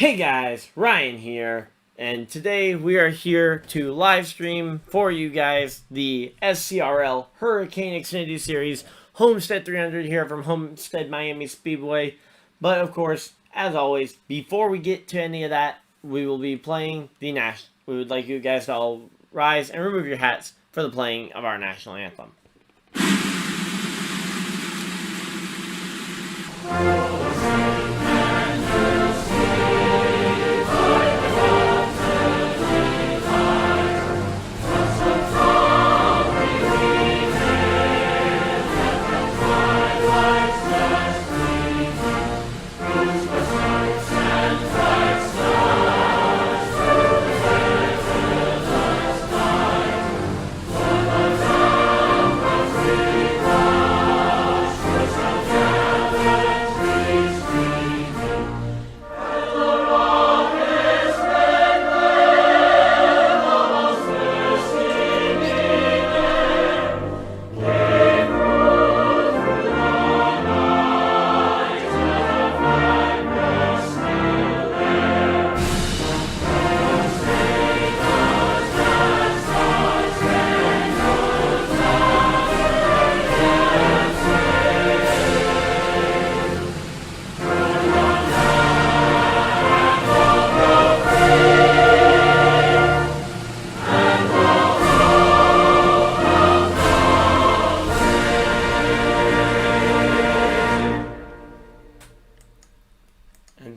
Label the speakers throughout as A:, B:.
A: Hey guys, Ryan here, and today we are here to live stream for you guys the SCRL Hurricane Xfinity Series Homestead 300 here from Homestead-Miami Speedway. But of course, as always, before we get to any of that, we will be playing the national. We would like you guys to all rise and remove your hats for the playing of our national anthem.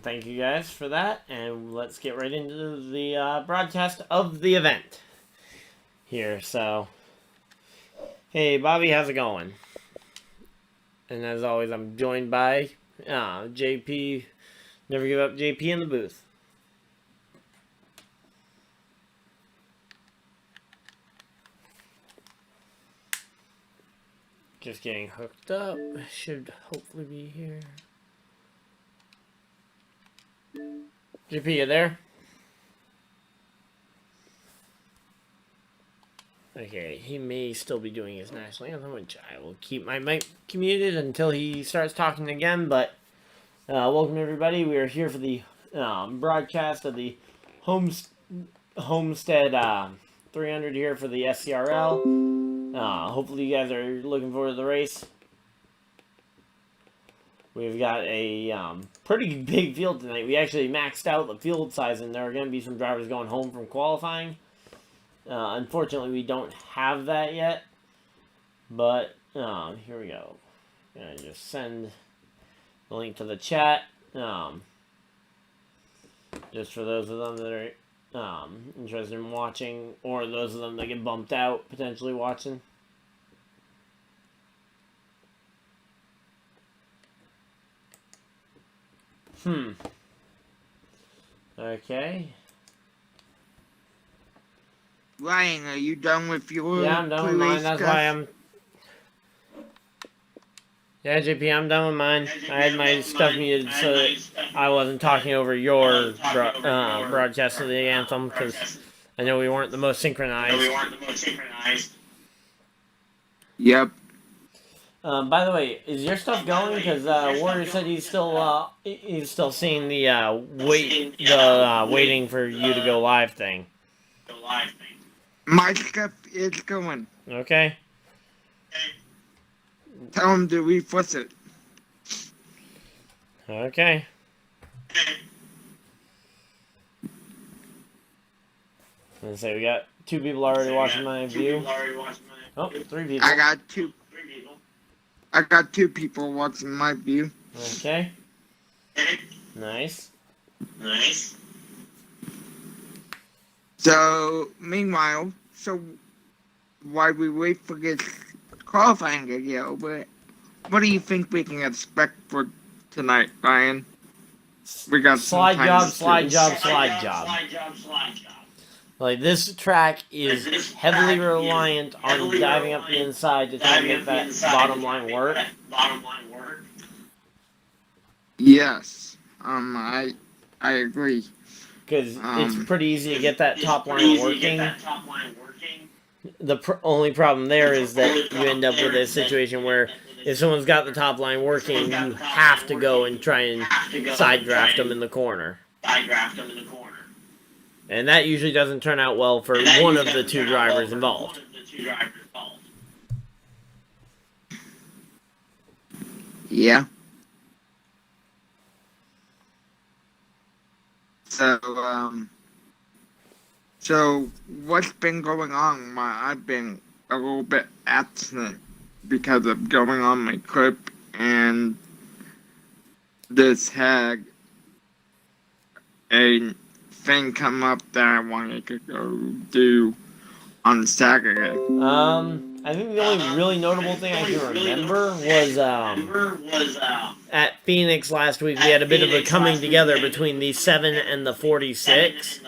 A: Thank you guys for that, and let's get right into the broadcast of the event here. So, hey Bobby, how's it going? And as always, I'm joined by JP. Never give up, JP in the booth. Just getting hooked up. Should hopefully be here. JP, you there? Okay, he may still be doing his national anthem, which I will keep my mic muted until he starts talking again. But welcome everybody. We are here for the broadcast of the Homestead 300 here for the SCRL. Hopefully you guys are looking forward to the race. We've got a pretty big field tonight. We actually maxed out the field size, and there are going to be some drivers going home from qualifying. Unfortunately, we don't have that yet. But here we go. I'm going to just send the link to the chat. Just for those of them that are interested in watching, or those of them that get bumped out, potentially watching. Okay.
B: Ryan, are you done with your
A: Yeah, I'm done with mine. That's
B: stuff?
A: why I'm... Yeah, JP, I'm done with mine. I had my stuff muted so that I wasn't talking over your broadcast of the anthem, because I know we weren't the most synchronized.
B: Yep.
A: By the way, is your stuff going? Because Warrior said he's still seeing the waiting for you to go live thing.
B: My stuff is going.
A: Okay.
B: Tell him to refresh it.
A: Okay. Let's say we got 2 people already watching my view. Oh, 3 people.
B: I got two people watching my view.
A: Okay. Nice.
B: So, meanwhile, while we wait for this qualifying to get over, what do you think we can expect for tonight, Ryan? We got
A: slide job. Like, this track is heavily reliant on diving up the inside to try to make that bottom line work.
B: Yes. I agree.
A: Because it's pretty easy to get that top line working. The only problem there is that you end up with a situation where if someone's got the top line working, you have to go and try and side draft them in the corner. him in the corner. And that usually doesn't turn out well for one of the two drivers involved.
B: Yeah. So what's been going on? I've been a little bit absent because of going on my trip, and this had a thing come up that I wanted to go do on Saturday.
A: I think the only really notable thing I can remember was at Phoenix last week we had a bit of a coming together between the 7 and the 46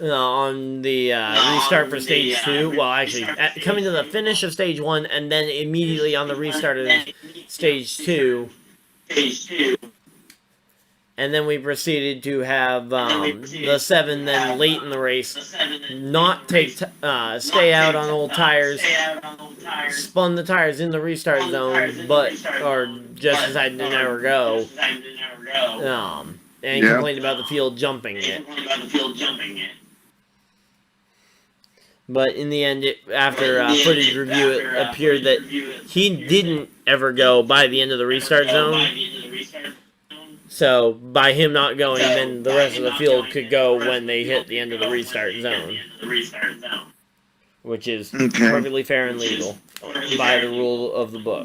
A: on the restart for stage 2. Well, actually, coming to the finish of stage 1 and then immediately on the restart of stage 2. And then we proceeded to have the 7 then late in the race not stay out on old tires, spun the tires in the restart zone, or just decided to never go, and complained about the field jumping it. But in the end, after footage review, it appeared that he didn't ever go by the end of the restart zone. So, by him not going, then the rest of the field could go when they hit the end of the restart zone. Which is perfectly fair and legal by the rule of the book.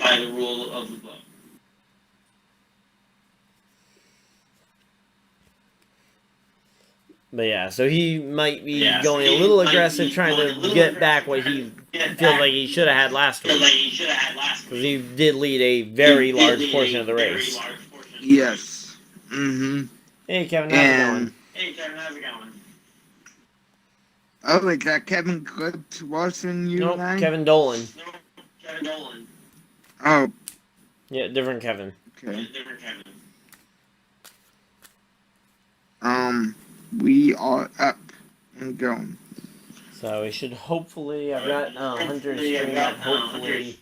A: But yeah, so he might be going a little aggressive, trying to get back what he feels like he should have had last week. Because he did lead a very large portion of the race.
B: Yes. Mm-hmm.
A: Hey, Kevin, how's it going?
B: Oh, is that Kevin Clips watching you?
A: Nope,
B: now?
A: Kevin Dolan.
B: Oh.
A: Yeah, different Kevin.
B: Okay. We are up and going.
A: So we should hopefully, I've got Hunter's stream up, hopefully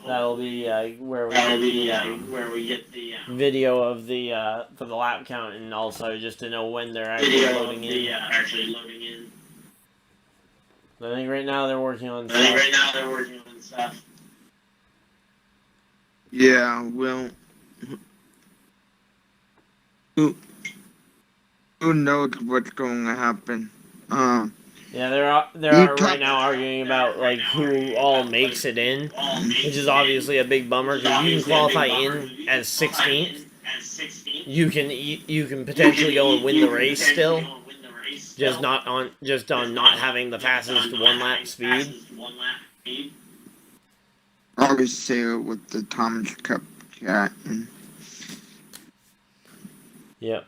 A: that'll be where we get the video of the for the lap count, and also just to know when they're actually loading in. I think right now they're working on stuff.
B: Yeah, well, who knows what's going to happen?
A: Yeah, they're right now arguing about like who all makes it in, which is obviously a big bummer because you can qualify in as 16th. You can potentially go and win the race still, just on not having the fastest one lap speed.
B: I always say it with the Thomas Cup chat.
A: Yep.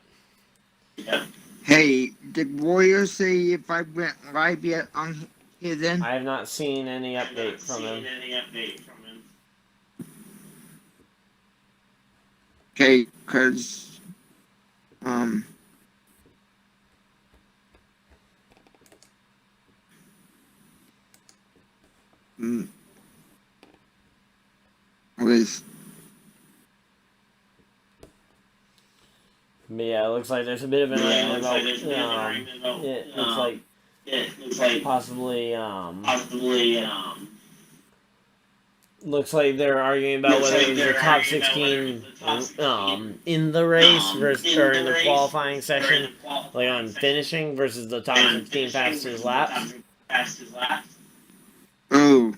B: Hey, did Warrior say if I went live yet on his end?
A: I have not seen any update from him.
B: Okay, because, was...
A: But yeah, it looks like there's a bit of an argument about it looks like possibly looks like they're arguing about whether it was the top 16 in the race versus or in the qualifying session, like on finishing, versus the top 16 fastest laps.
B: Oh.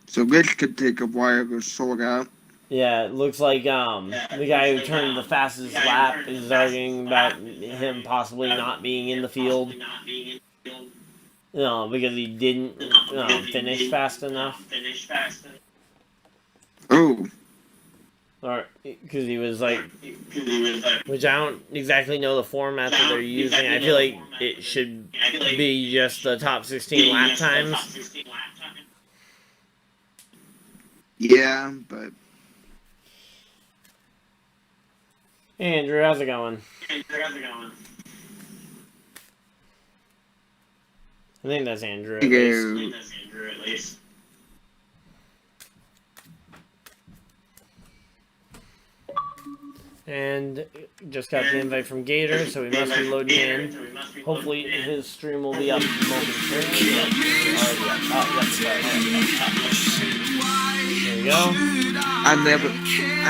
B: So this could take a while to sort out.
A: Yeah, it looks like the guy who turned the fastest lap is arguing about him possibly not being in the field. Because he didn't finish fast enough.
B: Oh.
A: Or because he was like, which I don't exactly know the format that they're using. I feel like it should be just the top 16 lap times.
B: Yeah, but...
A: Hey, Andrew, how's it going? I think that's Andrew at least. And just got the invite from Gator, so we must be loading in. Hopefully his stream will be up momentarily. Already up. There we go.
B: I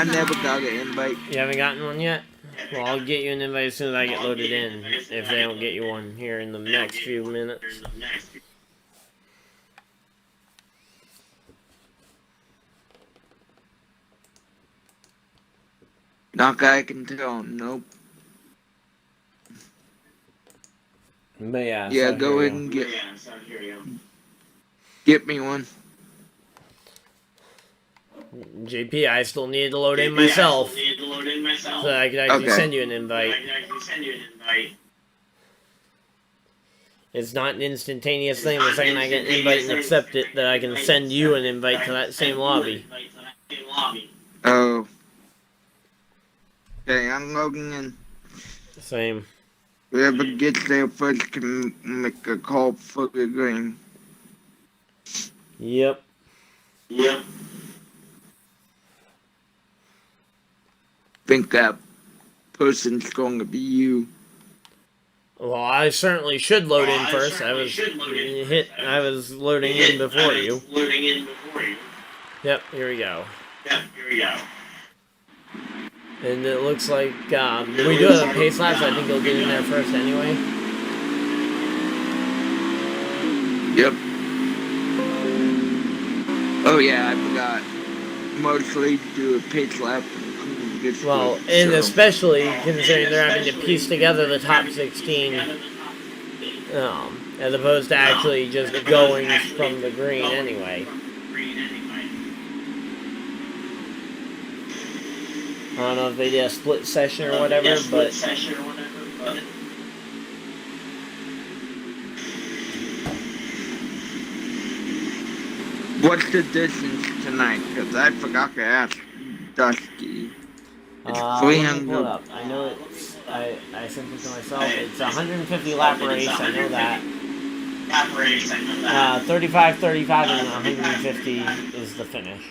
B: never got an invite.
A: You haven't gotten one yet? Well, I'll get you an invite as soon as I get loaded in, if they don't get you one here in the next few minutes.
B: Not I can tell. Nope.
A: But yeah.
B: Yeah,
A: so
B: go ahead and get me one.
A: JP, I still need to load in myself, so I can actually send you an invite. It's not an instantaneous thing. The second I get an invite and accept it, that I can send you an invite to that same lobby.
B: Oh. Okay, I'm logging in.
A: Same.
B: Whoever gets there first can make a call for the game.
A: Yep.
B: Think that person's going to be you.
A: Well, I certainly should load in first. I was loading in before you. Yep, here we go. And it looks like we do have a pace lap, so I think you'll get in there first anyway.
B: Yep. Oh yeah, I forgot. Mostly do a pace lap.
A: Well, and especially considering they're having to piece together the top 16, as opposed to actually just going from the green anyway. I don't know if they did a split session or whatever, but
B: what's the distance tonight? Because I forgot to ask Dusty.
A: let me pull it up. I know it's, I sent it to myself. It's a 150 lap race, I know that. 35, 35, and 150 is the finish.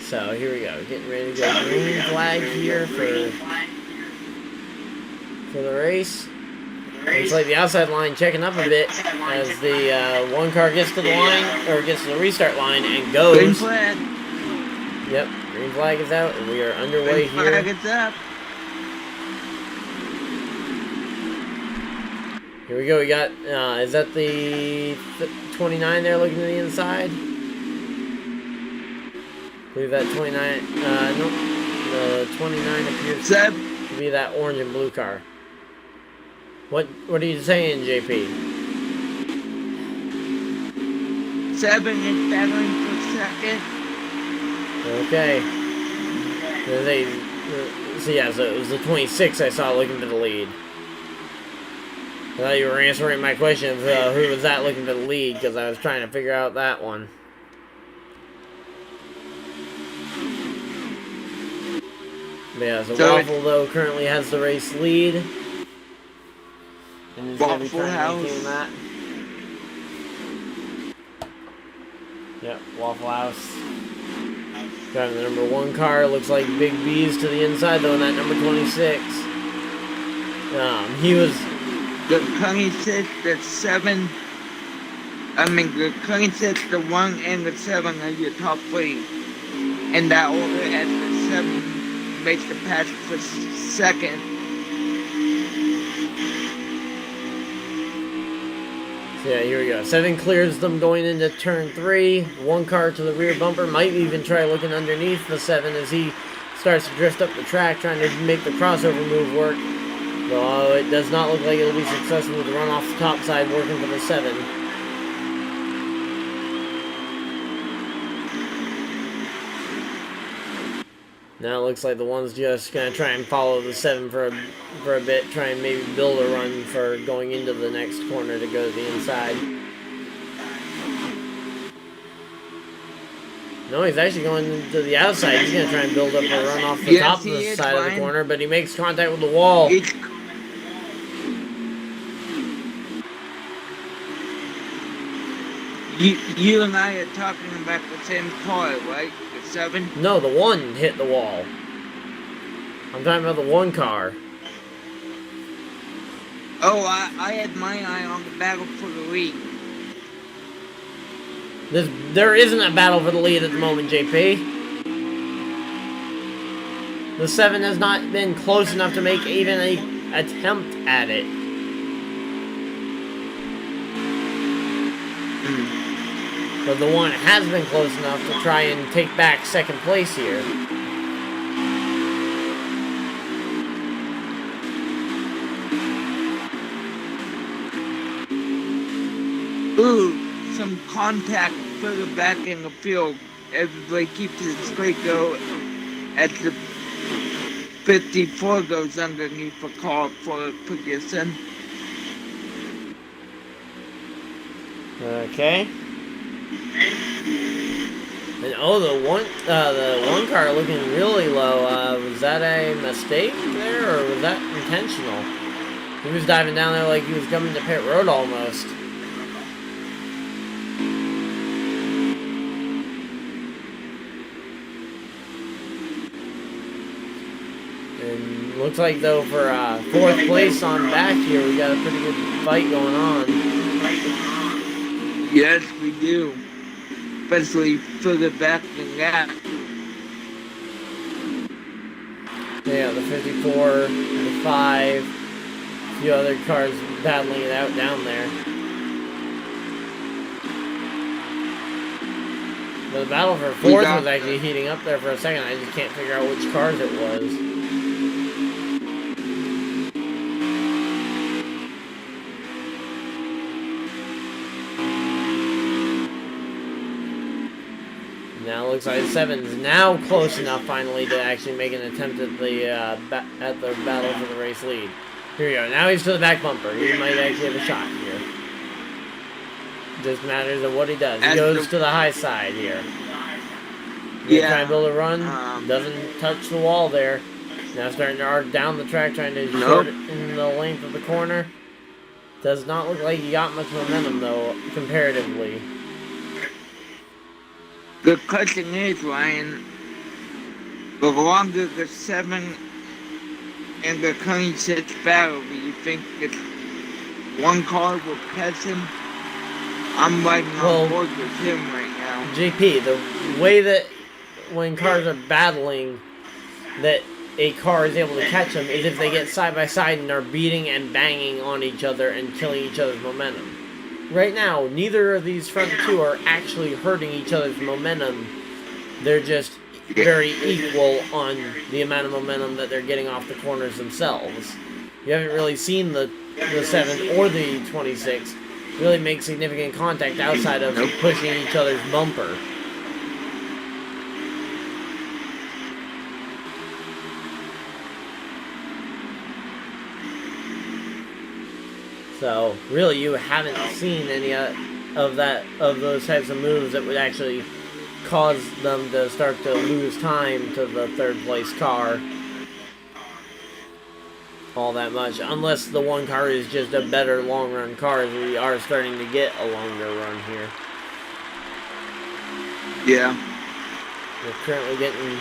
A: So here we go, getting ready to go green flag here for the race. Looks like the outside line checking up a bit as the one car gets to the line, or gets to the restart line and goes.
B: Green flag.
A: Yep, green flag is out and we are underway
B: Green flag is up.
A: Here we go, we got, is that the 29 there looking to the inside? I believe that 29, nope, the 29 appears to be that orange and blue car. What are you saying, JP?
B: 7 is battling for second.
A: Okay. So yeah, so it was the 26 I saw looking for the lead. I thought you were answering my question of who was that looking for the lead, because I was trying to figure out that one. But yeah, so Waffle, though, currently has the race lead. And is going to be trying to maintain that. Yep, Waffle House. Driving the number 1 car. Looks like Big B's to the inside, though, in that number 26. He was...
B: The 26, the 7... the 26, the 1, and the 7 are your top 3. And that order as the 7... makes the pass for second.
A: So yeah, here we go. 7 clears them going into turn 3. 1 car to the rear bumper. Might even try looking underneath the 7 as he starts to drift up the track, trying to make the crossover move work. Though it does not look like it'll be successful with the run off the top side working for the 7. Now it looks like the 1's just going to try and follow the 7 for a bit, try and maybe build a run for going into the next corner to go to the inside. No, he's actually going to the outside. He's going to try and build up a run off the top of the side of the corner, but he makes contact with the wall.
B: You and I are talking about the same car, right? The 7?
A: No, the one hit the wall. I'm talking about the one car.
B: Oh, I had my eye on the battle for the lead.
A: There isn't a battle for the lead at the moment, JP. The 7 has not been close enough to make even an attempt at it. But the 1 has been close enough to try and take back second place here.
B: Ooh, some contact further back in the field. Everybody keeps it straight go as the 54 goes underneath the car for position.
A: Okay. And oh, the one car looking really low. Was that a mistake there, or was that intentional? He was diving down there like he was coming to pit road almost. And looks like though for fourth place on back here, we got a pretty good fight going on.
B: Yes, we do. Especially further back than that.
A: Yeah, the 54, the 5, a few other cars battling it out down there. But the battle for fourth was actually heating up there for a second. I just can't figure out which cars it was. Now it looks like 7's now close enough finally to actually make an attempt at the battle for the race lead. Here we go. Now he's to the back bumper. He might actually have a shot here. Just matters of what he does. He goes to the high side here.
B: Yeah.
A: Trying to build a run. Doesn't touch the wall there. Now starting to arc down the track, trying to shorten the length of the corner. Does not look like he got much momentum though, comparatively.
B: The question is, Ryan, the longer the 7 and the 26 battle, do you think that one car will catch him? I'm riding on board with him right now.
A: JP, the way that when cars are battling, that a car is able to catch them is if they get side by side and are beating and banging on each other and killing each other's momentum. Right now, neither of these front two are actually hurting each other's momentum. They're just very equal on the amount of momentum that they're getting off the corners themselves. You haven't really seen the 7 or the 26 really make significant contact outside of pushing each other's bumper. So, really, you haven't seen any of those types of moves that would actually cause them to start to lose time to the third place car all that much. Unless the one car is just a better long run car, as we are starting to get a longer run here.
B: Yeah.
A: We're currently getting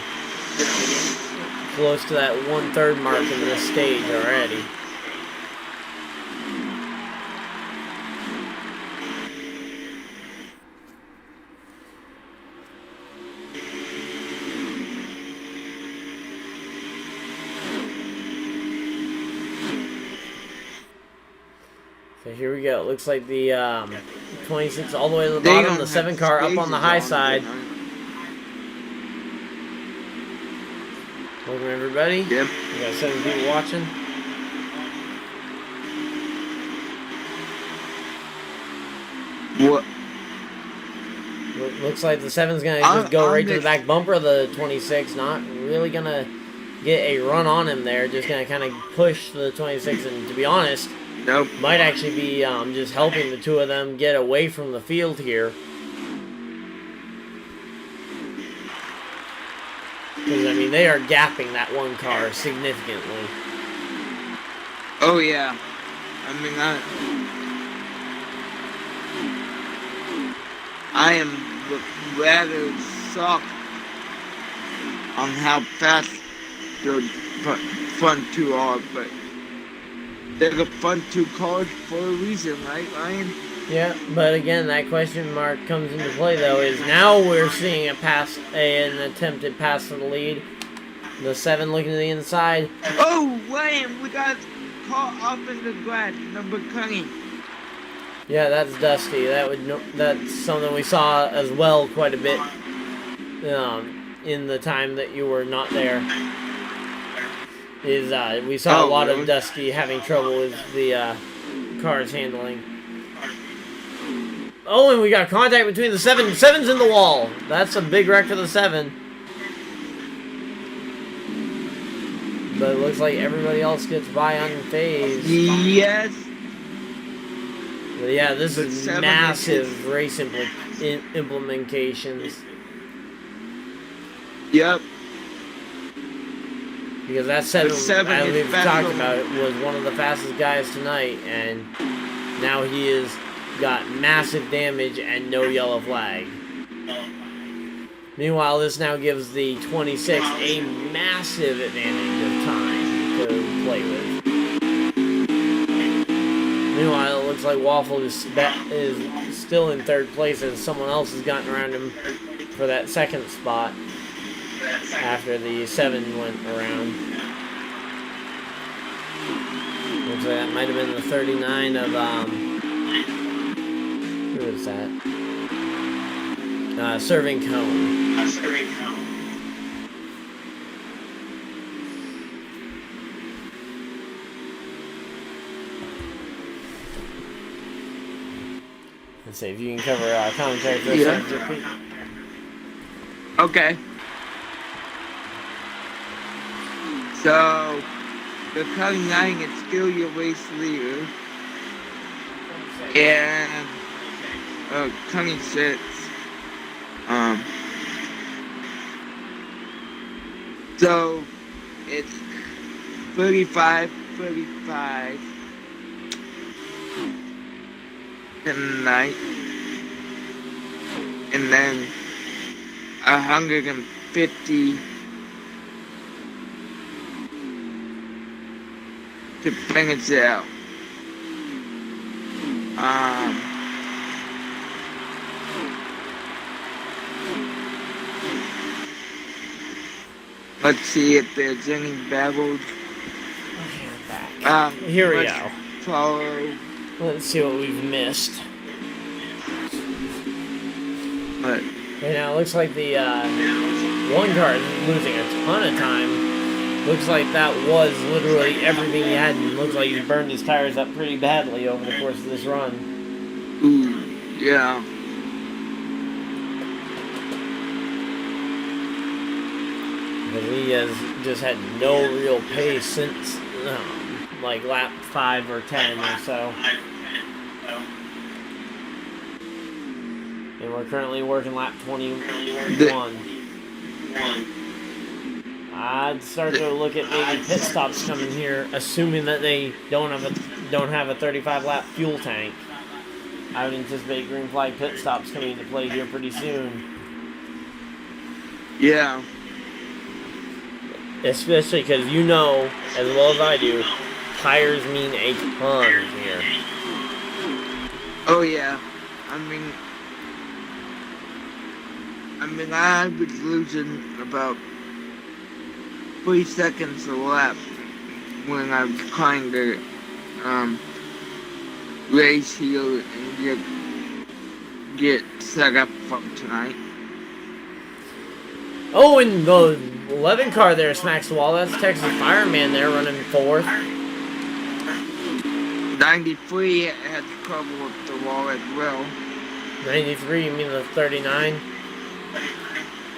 A: close to that 1/3 mark in this stage already. So here we go. It looks like the 26 all the way to the bottom, the 7 car up on the high side. Welcome everybody.
B: Yep.
A: We got 7 people watching.
B: What?
A: Looks like the 7's gonna just go right to the back bumper of the 26. Not really gonna get a run on him there. Just gonna kind of push the 26, and to be honest,
B: Nope.
A: might actually be just helping the two of them get away from the field here. Because, I mean, they are gapping that one car significantly.
B: Oh, yeah. I mean, I am rather shocked on how fast the front two are, but they're the front two cars for a reason, right, Ryan?
A: Yeah, but again, that question mark comes into play, though, is now we're seeing an attempted pass to the lead. The 7 looking to the inside.
B: Oh, Ryan, we got caught off in the grass, number 20.
A: Yeah, that's Dusty. That's something we saw as well quite a bit in the time that you were not there. We saw a lot of Dusty having trouble with the car's handling. Oh, and we got contact between the 7. 7's in the wall. That's a big wreck for the 7. But it looks like everybody else gets by unfazed.
B: Yes.
A: But yeah, this is massive race implementations.
B: Yep.
A: Because that 7, as we've talked about it, was one of the fastest guys tonight, and now he has got massive damage and no yellow flag. Meanwhile, this now gives the 26 a massive advantage of time to play with. Meanwhile, it looks like Waffle is still in 3rd place as someone else has gotten around him for that 2nd spot after the 7 went around. Looks like that might have been the 39 of, who is that? Serving Cone. Let's see if you can cover commentary for a second.
B: Okay. So, the cutting line is still your race leader. And, cutting 6. So, it's 35 tonight. And then 150 to finish it out. Let's see if there's any battles.
A: Here we go.
B: Follow.
A: Let's see what we've missed.
B: But
A: right now, it looks like the one car is losing a ton of time. Looks like that was literally everything he had, and looks like he's burned his tires up pretty badly over the course of this run.
B: Ooh, yeah.
A: But he has just had no real pace since, like, lap 5 or 10 or so. And we're currently working lap 21. I'd start to look at maybe pit stops coming here, assuming that they don't have a 35 lap fuel tank. I would anticipate green flag pit stops coming into play here pretty soon.
B: Yeah.
A: Especially because you know, as well as I do, tires mean a ton here.
B: Oh yeah. I was losing about 3 seconds a lap when I was trying to race here and get set up for tonight.
A: Oh, and the 11 car there smacks the wall. That's Texas Fireman there running 4th.
B: 93 had trouble with the wall as well.
A: 93, you mean the 39?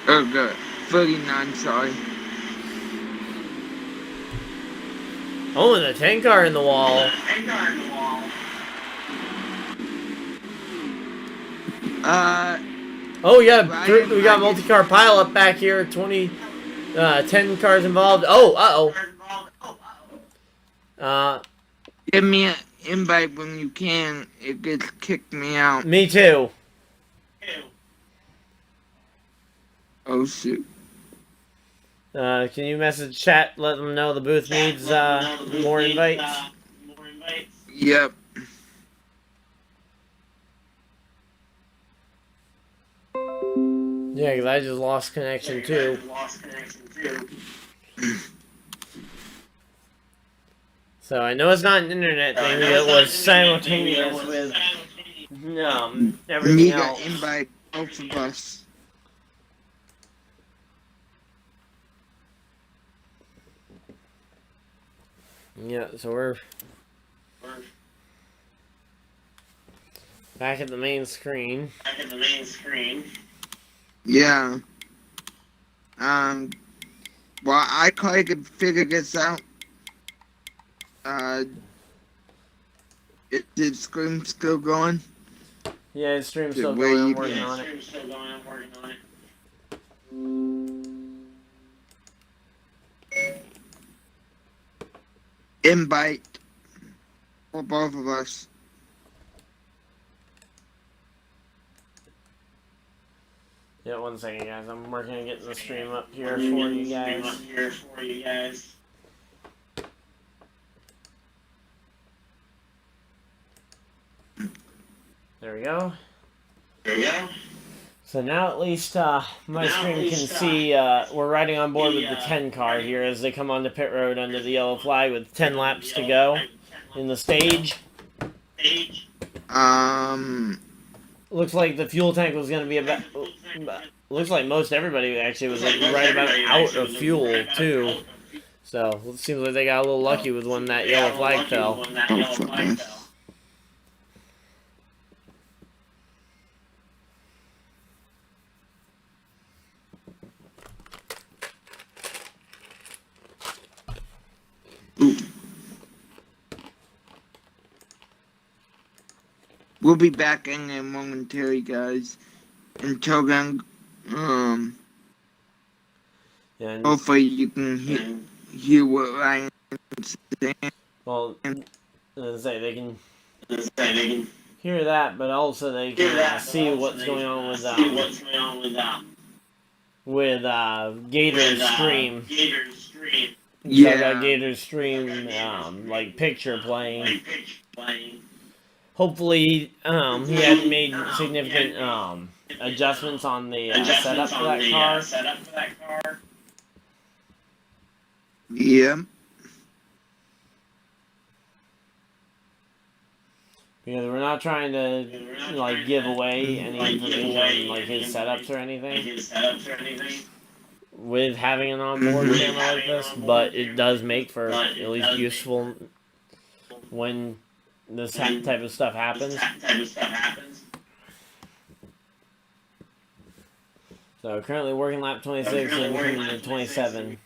B: Oh, good. 39, sorry.
A: Oh, and the 10 car in the wall. Oh, yeah, we got multi-car pile-up back here. 10 cars involved. Oh,
B: Give me an invite when you can. It gets kicked me out.
A: Me too.
B: Oh shoot.
A: Can you message chat? Let them know the booth needs more invites.
B: Yep.
A: Yeah, because I just lost connection too. So I know it's not an internet thing. It was simultaneous with everything
B: Need to
A: else.
B: invite both of us.
A: Yeah, so we're back at the main screen.
B: Yeah. Well, I could figure this out. Is the screen still going?
A: Yeah, the stream's
B: The
A: still
B: way
A: going. I'm
B: you
A: working
B: can-
A: on it.
B: Invite for both of us.
A: Yeah, one second, guys. I'm working on getting the stream up here for you guys. There we go. So now at least my screen can see we're riding on board with the 10 car here as they come onto pit road under the yellow flag with 10 laps to go in the stage. Looks like the fuel tank was going to be about... Looks like most everybody actually was like right about out of fuel too. So it seems like they got a little lucky with when that yellow flag fell.
B: Oh, fuck that. Ooh. We'll be back in a momentary, guys. Until then,
A: Yeah, and,
B: hopefully you can hear what Ryan's saying.
A: well, as I say, they can hear that, but also they can see what's going on with Gator's stream.
B: Yeah.
A: So I got Gator's stream like picture playing. Hopefully, he hadn't made significant adjustments on the setup for that car.
B: Yeah.
A: Because we're not trying to like give away any information like his setups or anything with having an onboard camera like this, but it does make for at least useful when this type of stuff happens. So currently working lap 26 and coming to 27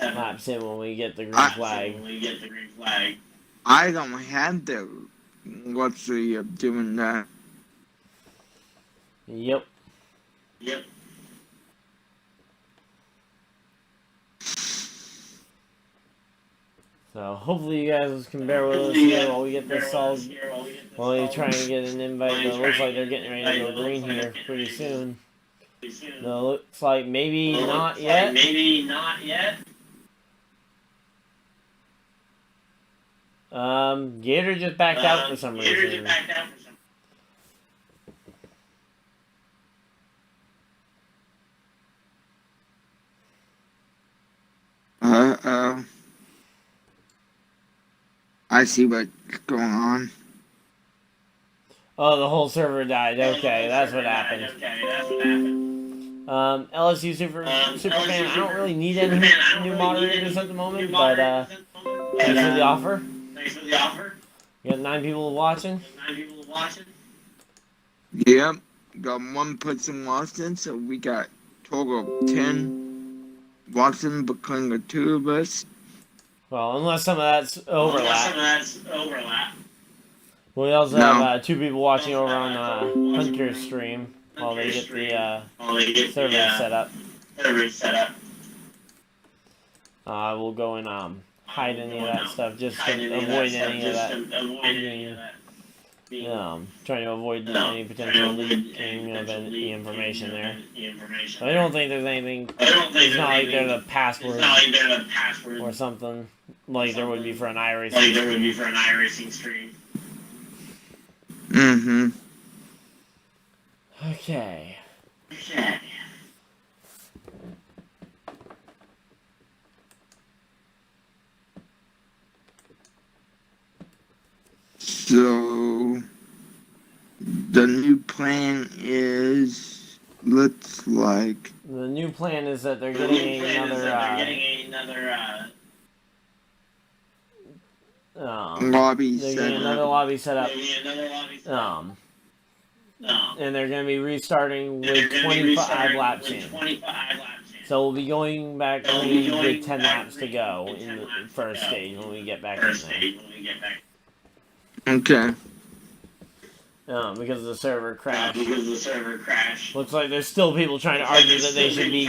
A: laps in when we get the green flag.
B: I don't have the luxury of doing that.
A: Yep. So hopefully you guys can bear with us here while we get this solved. While we try and get an invite, but it looks like they're getting ready to go green here pretty soon. No, looks like maybe not yet. Gator just backed out for some reason.
B: Uh-oh. I see what's going on.
A: Oh, the whole server died. Okay, that's what happened. LSU super fan. I don't really need any new moderators at the moment, but thanks for the offer. You got 9 people watching.
B: Yep. Got one person watching, so we got total of 10 watching between the two of us.
A: Well, unless some of that's overlap. We also have 2 people watching over on Hunter's stream while they get the server set up. We'll go and hide any of that stuff just to avoid any of that being trying to avoid any potential leaking of the information there. I don't think there's anything. It's not like there's a password or something like there would be for an iRacing stream.
B: Mm-hmm.
A: Okay.
B: So the new plan is looks like
A: The new plan is that they're getting another
B: lobby
A: they're
B: set
A: getting another
B: up.
A: lobby set up. And they're going to be restarting with 25 laps in. So we'll be going back with 10 laps to go in the first stage when we get back in there.
B: Okay.
A: Because the server crashed. Looks like there's still people trying to argue that they should be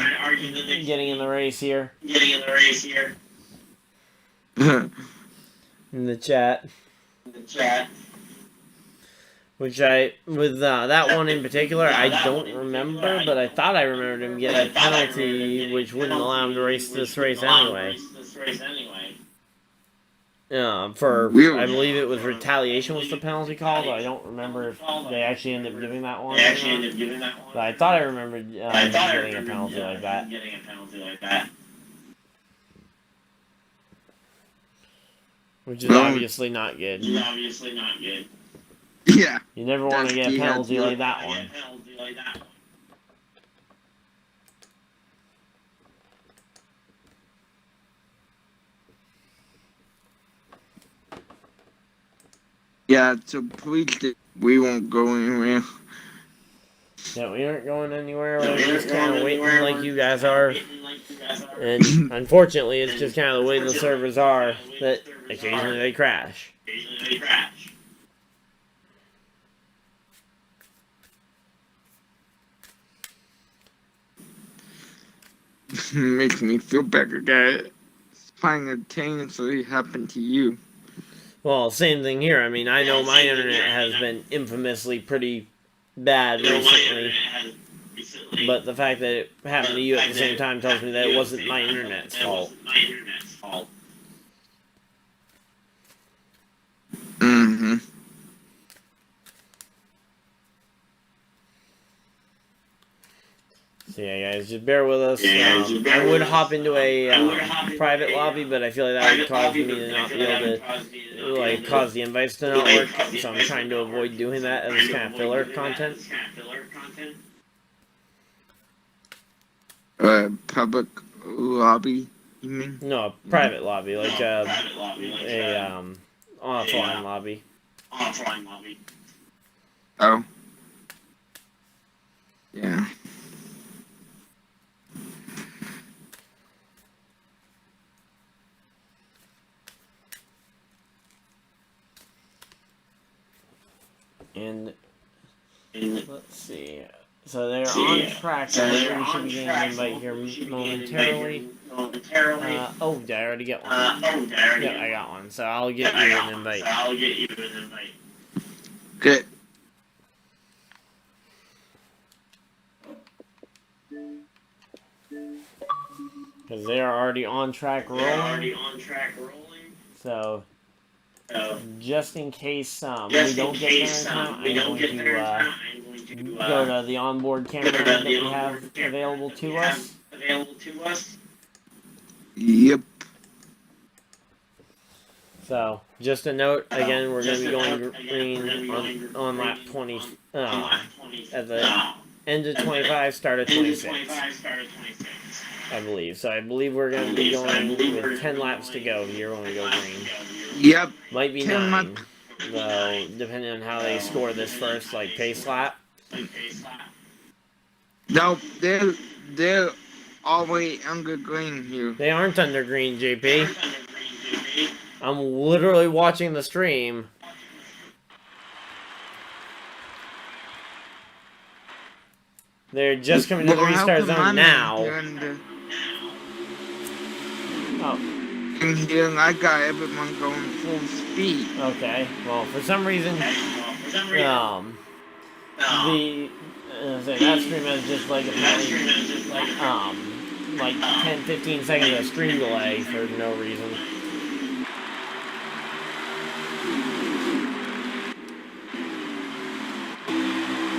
A: getting in the race here. In the chat. Which with that one in particular, I don't remember, but I thought I remembered him getting a penalty, which wouldn't allow him to race this race anyway. I believe it was retaliation was the penalty called. I don't remember if they actually ended up giving that one. But I thought I remembered getting a penalty like that. Which is obviously not good.
B: Yeah.
A: You never want to get a penalty like that one.
B: Yeah, so please, we won't go anywhere.
A: Yeah, we aren't going anywhere. We're just kind of waiting like you guys are. And unfortunately, it's just kind of the way the servers are that occasionally they crash.
B: Makes me feel better that simultaneously happened to you.
A: Well, same thing here. I mean, I know my internet has been infamously pretty bad recently, but the fact that it happened to you at the same time tells me that it wasn't my internet's fault.
B: Mm-hmm.
A: So yeah, guys, just bear with us. I would hop into a private lobby, but I feel like that would cause me to not be able to, cause the invites to not work. So I'm trying to avoid doing that as kind of filler content.
B: Public lobby, you mean?
A: No, a private lobby, like a offline lobby.
B: Oh. Yeah.
A: And let's see. So they're on track. So we should be getting an invite here momentarily. Oh, did I already get one? Yeah, I got one. So I'll get you an invite.
B: Good.
A: Because they are already on track rolling. So just in case we don't get there in time, I'm going to go to the onboard camera that we have available to us.
B: Yep.
A: So, just a note, again, we're going to be going green on lap 20, at the end of 25, start of 26, I believe. So I believe we're going to be going with 10 laps to go here when we go green.
B: Yep.
A: Might be 9, though, depending on how they score this first, like, pace lap.
B: No, they're all the way under green here.
A: They aren't under green, JP. I'm literally watching the stream. They're just coming to the restart zone now. Oh.
B: In here, I got everyone going full speed.
A: Okay. Well, for some reason, the that stream has just like apparently like 10-15 seconds of stream delay for no reason.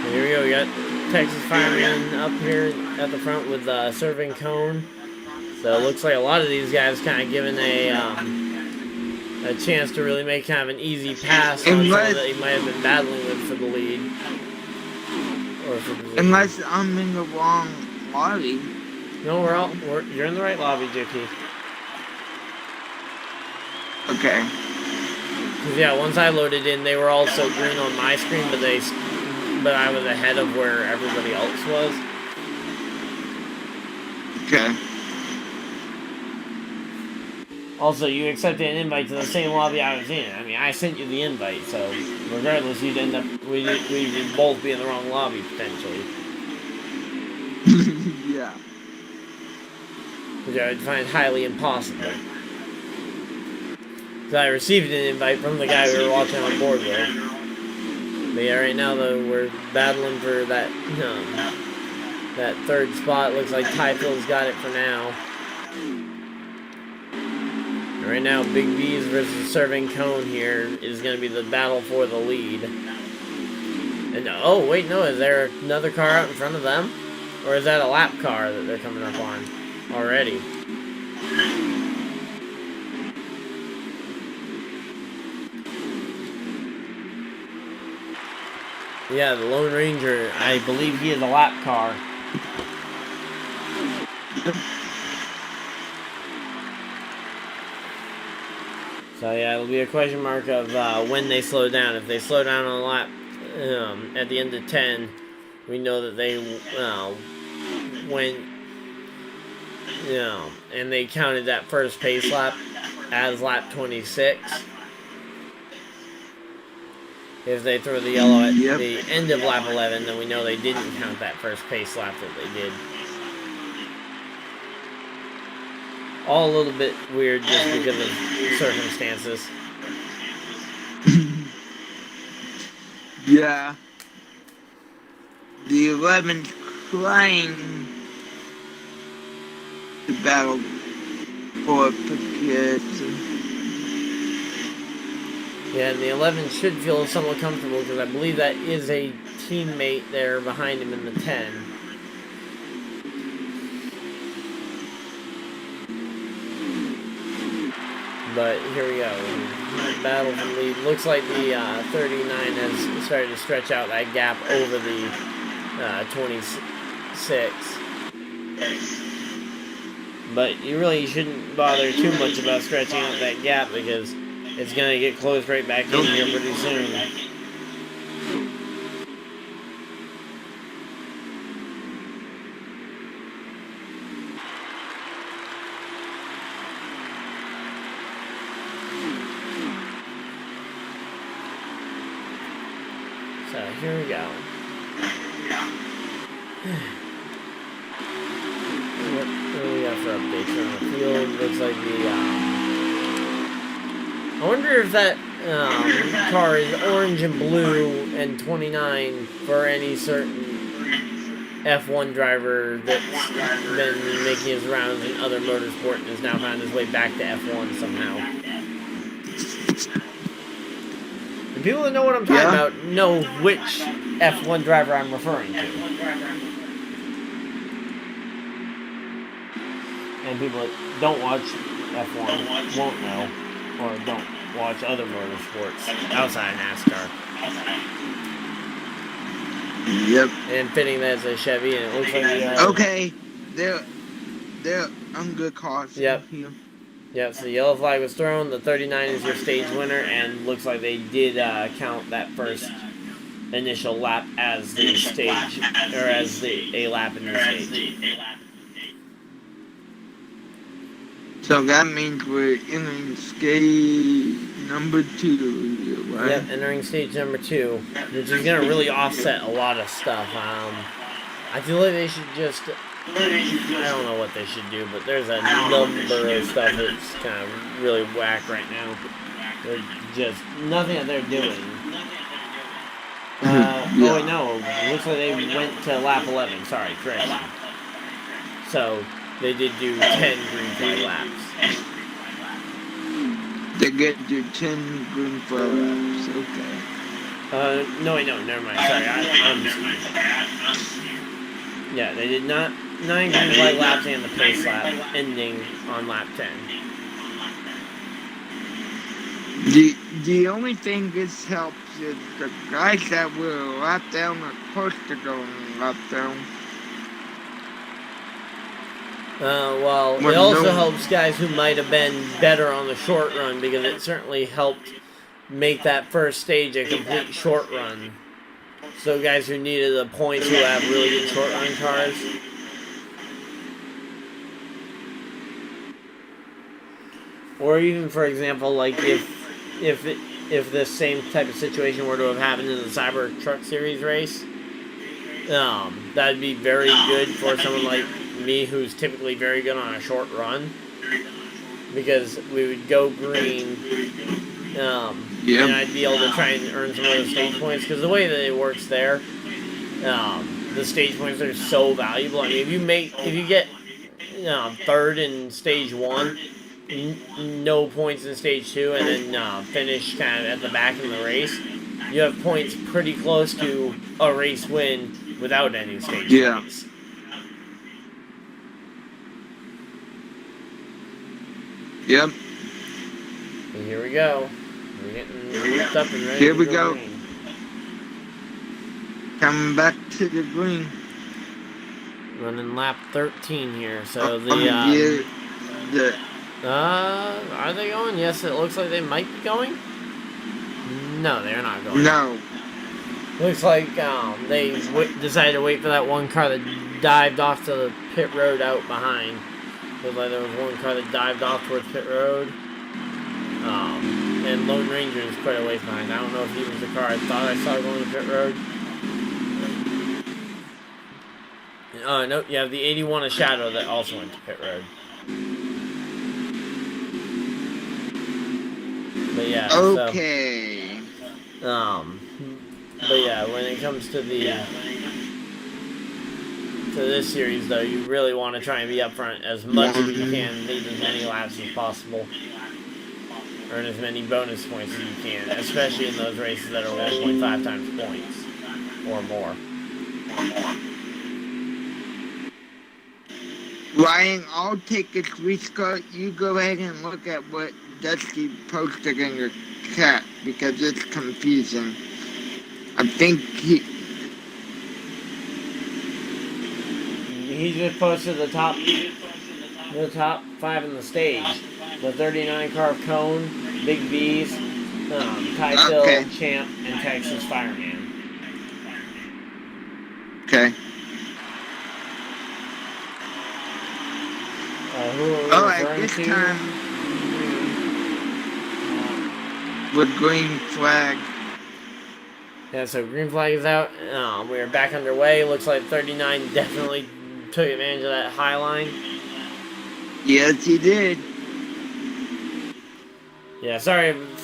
A: Here we go, we got Texas Fireman up here at the front with serving cone. So it looks like a lot of these guys kind of given a chance to really make kind of an easy pass on someone that he might have been battling with for the lead. Or for
B: unless I'm in the wrong lobby.
A: No, you're in the right lobby, JP.
B: Okay.
A: Cause yeah, once I loaded in, they were also green on my screen, but I was ahead of where everybody else was.
B: Okay.
A: Also, you accepted an invite to the same lobby I was in. I mean, I sent you the invite, so regardless, we'd both be in the wrong lobby potentially.
B: Yeah.
A: Which I would find highly impossible. Because I received an invite from the guy we were watching on board with. But yeah, right now though, we're battling for that third spot. Looks like Typhil's got it for now. Right now, Big B's versus Serving Cone here is going to be the battle for the lead. And oh, wait, no, is there another car out in front of them? Or is that a lap car that they're coming up on already? Yeah, the Lone Ranger, I believe he is a lap car. So yeah, it'll be a question mark of when they slow down. If they slow down on a lap at the end of 10, we know that they went, and they counted that first pace lap as lap 26. If they throw the yellow at the end of lap 11, then we know they didn't count that first pace lap that they did. All a little bit weird just because of circumstances.
B: Yeah. The 11's trying to battle for position.
A: Yeah, and the 11 should feel somewhat comfortable because I believe that is a teammate there behind him in the 10. But here we go. Battle for the lead. Looks like the 39 has started to stretch out that gap over the 26. But you really shouldn't bother too much about stretching out that gap because it's going to get closed right back in here pretty soon. So here we go. What do we got for updates on the field? Looks like I wonder if that car is orange and blue and 29 for any certain F1 driver that's been making his rounds in other motorsport and has now found his way back to F1 somehow. The people that know what I'm talking about know which F1 driver I'm referring to. And people that don't watch F1 won't know, or don't watch other motorsports outside of NASCAR.
B: Yep.
A: And fitting that as a Chevy, and it looks like
B: okay, they're on good cars.
A: Yep.
B: Here.
A: Yep, so the yellow flag was thrown, the 39 is your stage winner, and looks like they did count that first initial lap as the stage, or as a lap in the stage.
B: So that means we're entering stage number 2, right?
A: Yep, entering stage number 2, which is going to really offset a lot of stuff. I feel like they should just... I don't know what they should do, but there's a number of stuff that's kind of really whack right now. There's just nothing that they're doing Oh, wait, no. It looks like they went to lap 11. Sorry, correction. So, they did do 10 green flag laps.
B: They get to 10 green flag laps. Okay.
A: No, wait, no. Never mind. Sorry, I'm yeah, they did not 9 green flag laps and the pace lap, ending on lap 10.
B: The only thing this helps is the guys that were a lap down are supposed to go on a lap down.
A: Well, it also helps guys who might have been better on the short run, because it certainly helped make that first stage a complete short run. So guys who needed the points who have really good short run cars. Or even, for example, like if this same type of situation were to have happened in the Cyber Truck Series race, that'd be very good for someone like me who's typically very good on a short run, because we would go green, and I'd be able to try and earn some of those stage points, because the way that it works there, the stage points are so valuable. I mean, if you get third in stage 1, no points in stage 2, and then finish kind of at the back in the race, you have points pretty close to a race win without any stage points.
B: Yep.
A: And here we go. We're getting looped up and ready.
B: Here we go.
A: Green.
B: Coming back to the green.
A: Running lap 13 here. So are they going? Yes, it looks like they might be going. No, they're not going.
B: No.
A: Looks like they decided to wait for that one car that dived off to the pit road out behind. Looks like there was one car that dived off towards pit road. And Lone Ranger is quite a ways behind. I don't know if he was the car I thought I saw going to pit road. Nope, you have the 81 of Shadow that also went to pit road. But yeah,
B: okay.
A: But yeah, when it comes to this series, though, you really want to try and be up front as much as you can, lead as many laps as possible, earn as many bonus points as you can, especially in those races that are 1.5 times points or more.
B: Ryan, I'll take a screenshot. You go ahead and look at what Dusty posted in your chat, because it's confusing. I think he
A: just posted the top 5 in the stage. The 39 car of Cone, Big B's, Ty Phil, Champ, and Texas Fireman.
B: Okay.
A: Who are we referring
B: this
A: to?
B: time with green flag.
A: Yeah, so green flag is out. We are back underway. Looks like 39 definitely took advantage of that high line.
B: Yes, he did.
A: Yeah, sorry if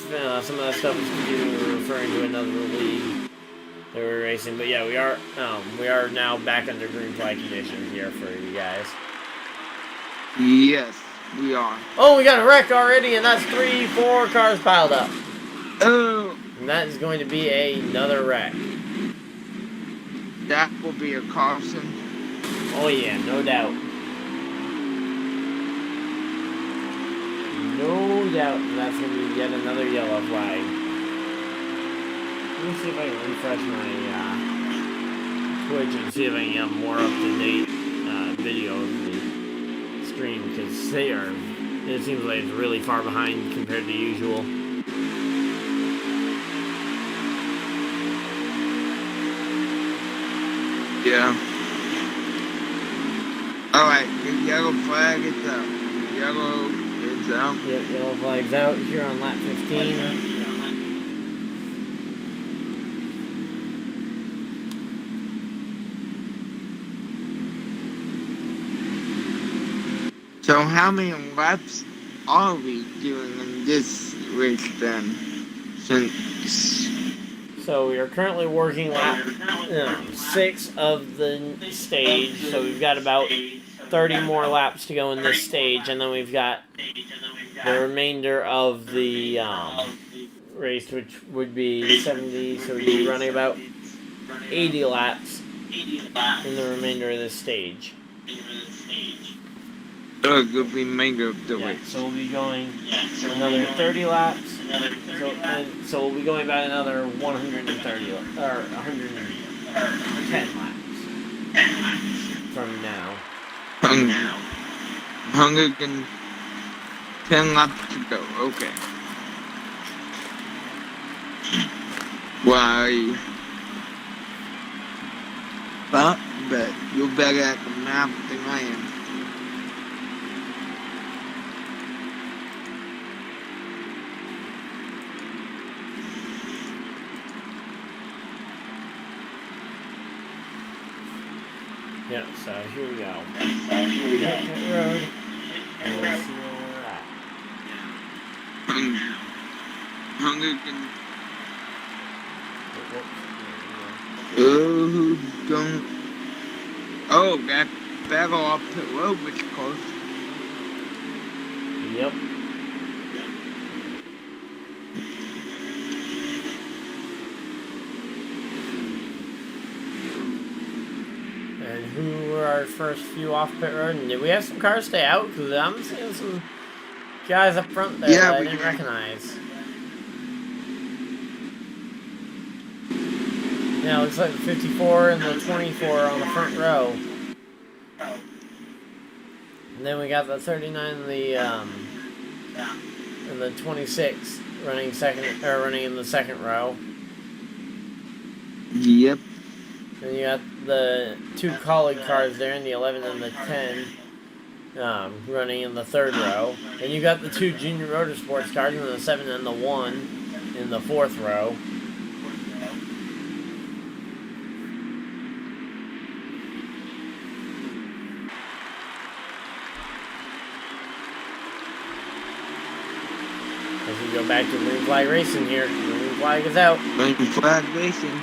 A: some of that stuff is referring to another league that we're racing. But yeah, we are now back under green flag conditions here for you guys.
B: Yes, we are.
A: Oh, we got a wreck already, and that's 3-4 cars piled up.
B: Oh.
A: And that is going to be another wreck.
B: That will be a caution.
A: Oh yeah, no doubt. No doubt that's going to be yet another yellow flag. Let me see if I can refresh my Twitch and see if I can get more up-to-date video of the stream, because it seems like it's really far behind compared to usual.
B: Yeah. Alright, the yellow flag is up. Yellow is out.
A: Yep, yellow flag's out here on lap 15.
B: So how many laps are we doing in this race then? Since
A: So we are currently working lap 6 of the stage. So we've got about 30 more laps to go in this stage, and then we've got the remainder of the race, which would be 70. So we'd be running about 80 laps in the remainder of this stage.
B: The remainder of the race.
A: So we'll be going another 30 laps. So we'll be going about another 130 or 110 laps from now.
B: 110 laps to go. Okay. Why? But you're better at the map than I am.
A: Yeah, so here we go. Hit road, and we'll see where we're at.
B: 100 Oh, don't. Oh, that battle off the road was close.
A: Yep. And who were our first few off pit road? And did we have some cars stay out? Because I'm seeing some guys up front there that I didn't recognize. Yeah, it looks like the 54 and the 24 on the front row. And then we got the 39 and the 26 running in the second row.
B: Yep.
A: Then you got the 2 colleague cars there in the 11 and the 10 running in the third row. And you got the 2 junior motorsports cars in the 7 and the 1 in the fourth row. As we go back to green flag racing here. Green flag is out.
B: Green flag racing.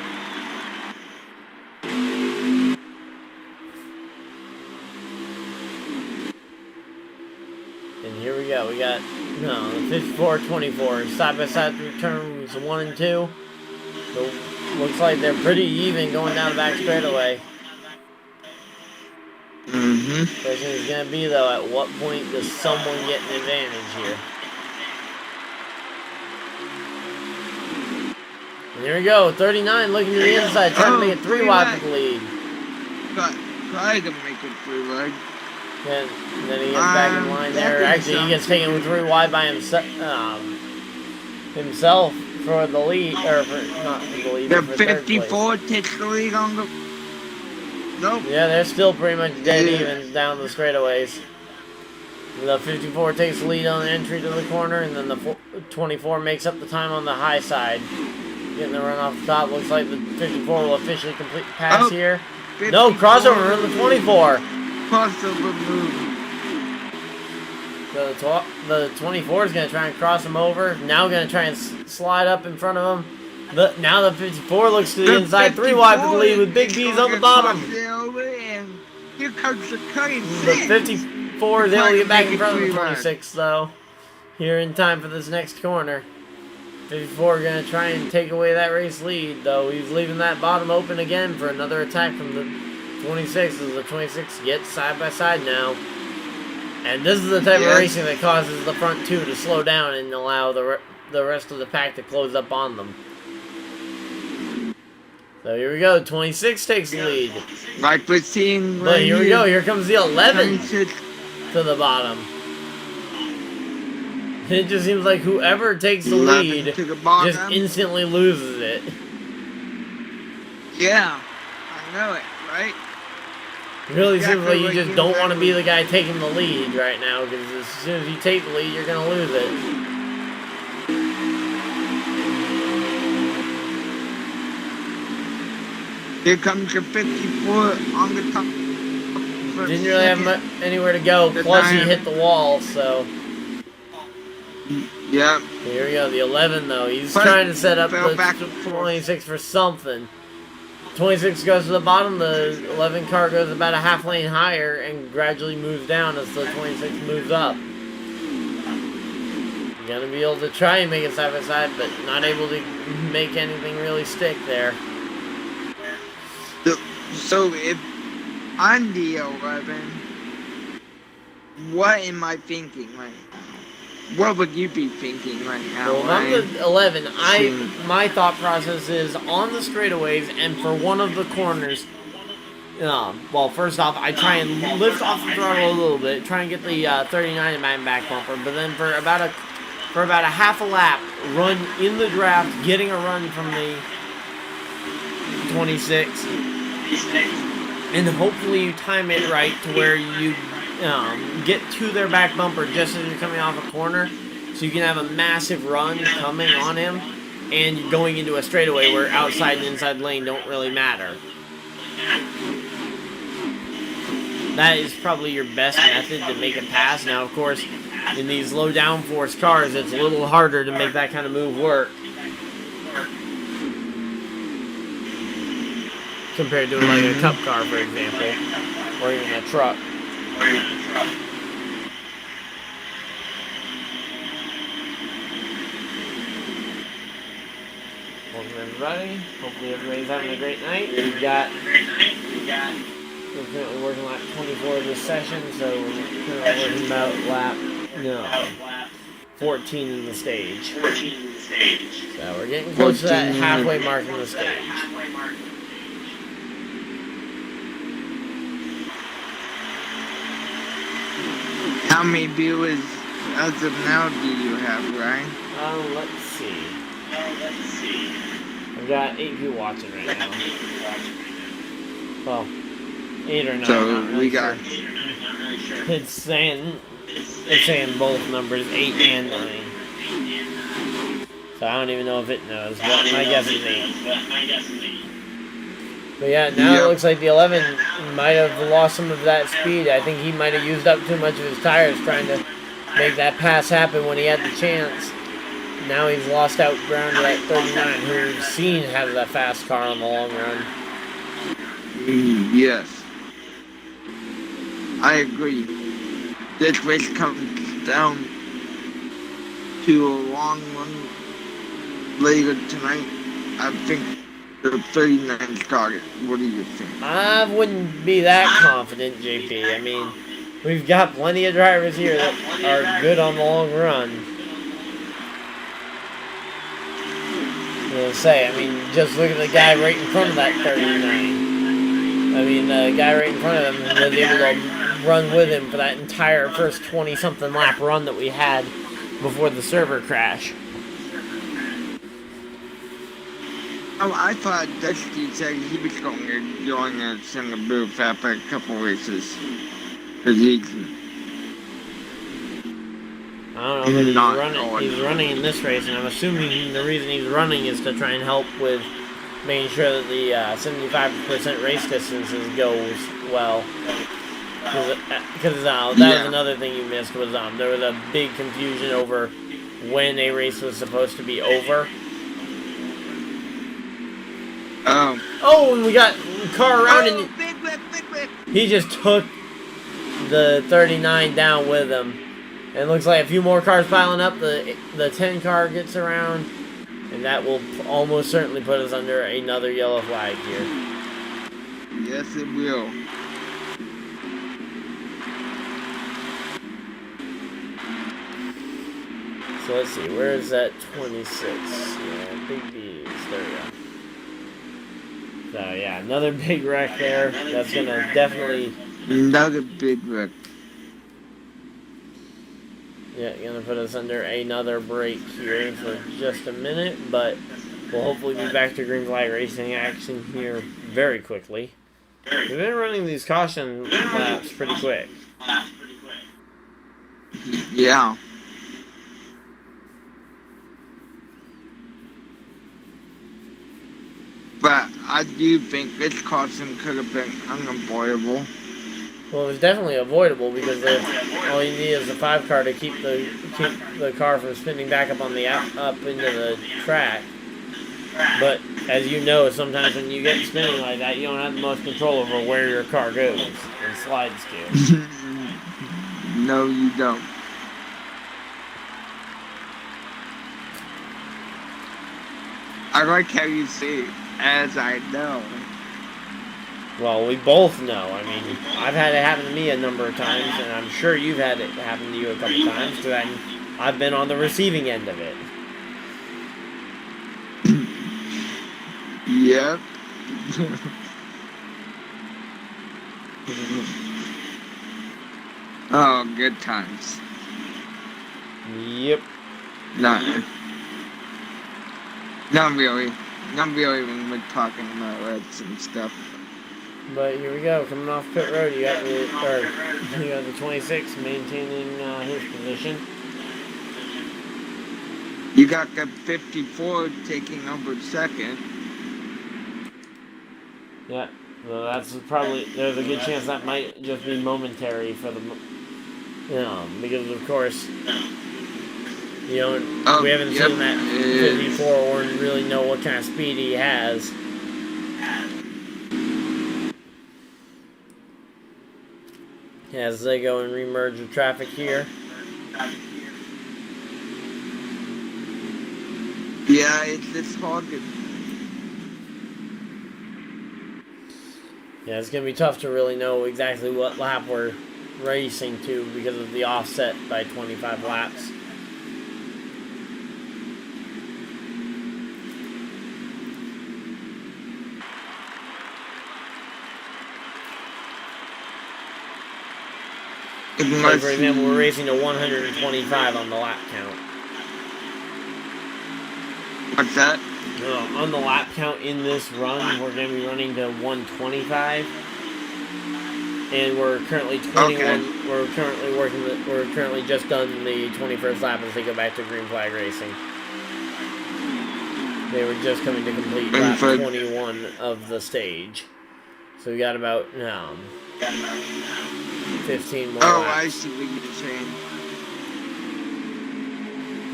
A: And here we go. We got the 54-24 side by side through turns 1 and 2. So looks like they're pretty even going down the back straightaway. Question is going to be though, at what point does someone get an advantage here? And here we go, 39 looking to the inside, trying to make it 3 wide for the lead.
B: Try to make it 3 wide.
A: And then he gets back in line there. Actually, he gets taken 3 wide by himself for the lead, or for, not for the lead,
B: The
A: but for
B: 54 takes the lead on the... Nope.
A: Yeah, they're still pretty much dead even down the straightaways. The 54 takes the lead on the entry to the corner, and then the 24 makes up the time on the high side. Getting the run off the top. Looks like the 54 will officially complete the pass here. No, crossover in the 24.
B: Crossover move.
A: So the 24 is going to try and cross him over. Now going to try and slide up in front of him. Now the 54 looks to the inside. 3 wide for the lead with Big B's on the bottom.
B: Here comes the cutting.
A: The 54 is able to get back in front of the 26 though. Here in time for this next corner. 54 going to try and take away that race lead, though. He's leaving that bottom open again for another attack from the 26 as the 26 gets side by side now. And this is the type of racing that causes the front 2 to slow down and allow the rest of the pack to close up on them. So here we go. 26 takes the lead.
B: Like we're seeing right
A: But here we go. Here comes the 11 to the bottom. It just seems like whoever takes the lead just instantly loses it.
B: Yeah, I know it, right?
A: It really seems like you just don't want to be the guy taking the lead right now, because as soon as you take the lead, you're going to lose it.
B: Here comes the 54 on the top.
A: Didn't really have anywhere to go, plus he hit the wall, so...
B: Yeah.
A: Here we go, the 11 though. He's
B: But
A: trying to set up
B: fell
A: the
B: back and forth.
A: 26 for something. 26 goes to the bottom, the 11 car goes about a half lane higher and gradually moves down as the 26 moves up. You're gonna be able to try and make it side by side, but not able to make anything really stick there.
B: So if I'm the 11, what am I thinking right now? What would you be thinking right now?
A: Well, if I'm the 11, my thought process is on the straightaways and for one of the corners. Well, first off, I try and lift off the throttle a little bit, try and get the 39 in my back bumper, but then for about a half a lap, run in the draft, getting a run from the 26, and hopefully you time it right to where you get to their back bumper just as you're coming off a corner, so you can have a massive run coming on him, and you're going into a straightaway where outside and inside lane don't really matter. That is probably your best method to make a pass. Now, of course, in these low downforce cars, it's a little harder to make that kind of move work compared to like a cup car, for example, or even a truck. Welcome everybody. Hopefully everybody's having a great night. We're currently working lap 24 of this session, so we're currently working about lap 14 in the stage. So we're getting close to that halfway mark in the stage.
B: How many viewers as of now do you have, Ryan?
A: Let's see. I've got 8 people watching right now. Well, 8 or 9.
B: So we got.
A: It's saying both numbers, 8 and 9. So I don't even know if it knows, but my guess is 8. But yeah, now it looks like the 11 might have lost some of that speed. I think he might have used up too much of his tires trying to make that pass happen when he had the chance. Now he's lost out ground to that 39, who we've seen has that fast car on the long run.
B: Yes. I agree. This race comes down to a long run later tonight. I think the 39's got it. What do you think?
A: I wouldn't be that confident, JP. I mean, we've got plenty of drivers here that are good on the long run. Just look at the guy right in front of that 39. I mean, the guy right in front of him was able to run with him for that entire first 20-something lap run that we had before the server crash.
B: Oh, I thought Dusty said he was going to join us in the booth after a couple races. Because
A: I don't know, but he's running in this race, and I'm assuming the reason he's running is to try and help with making sure that the 75% race distances goes well. Because that was another thing you missed, was there was a big confusion over when a race was supposed to be over. Oh, and we got a car around, and
B: big whip.
A: He just took the 39 down with him. And it looks like a few more cars piling up. The 10 car gets around, and that will almost certainly put us under another yellow flag here.
B: Yes, it will.
A: So let's see, where is that 26? Yeah, big B's. There we go. So yeah, another big wreck there. That's gonna definitely.
B: Another big wreck.
A: Yeah, gonna put us under another break here for just a minute, but we'll hopefully be back to green flag racing action here very quickly. We've been running these caution laps pretty quick.
B: Yeah. But I do think this caution could have been unavoidable.
A: Well, it's definitely avoidable because all you need is a 5-car to keep the car from spinning back up on the up into the track. But as you know, sometimes when you get spinning like that, you don't have the most control over where your car goes and slides to.
B: No, you don't. I like how you say, as I know.
A: Well, we both know. I mean, I've had it happen to me a number of times, and I'm sure you've had it happen to you a couple times, because I've been on the receiving end of it.
B: Yep. Oh, good times.
A: Yep.
B: No. Not really. Not really when we're talking about reds and stuff.
A: But here we go, coming off pit road, you got the 26 maintaining his position.
B: You got the 54 taking over second.
A: Yeah, so that's probably, there's a good chance that might just be momentary for the, because of course, we haven't seen that 54 or really know what kind of speed he has. As they go and remerge the traffic here.
B: Yeah, it's hard to...
A: Yeah, it's going to be tough to really know exactly what lap we're racing to because of the offset by 25 laps. Like for example, we're racing to 125 on the lap count.
B: What's that?
A: On the lap count in this run, we're going to be running to 125, and we're currently 21. Okay. We're currently just done the 21st lap as they go back to green flag racing. They were just coming to complete lap 21 of the stage, so we got about 15 more.
B: Oh,
A: laps.
B: I see what you're saying.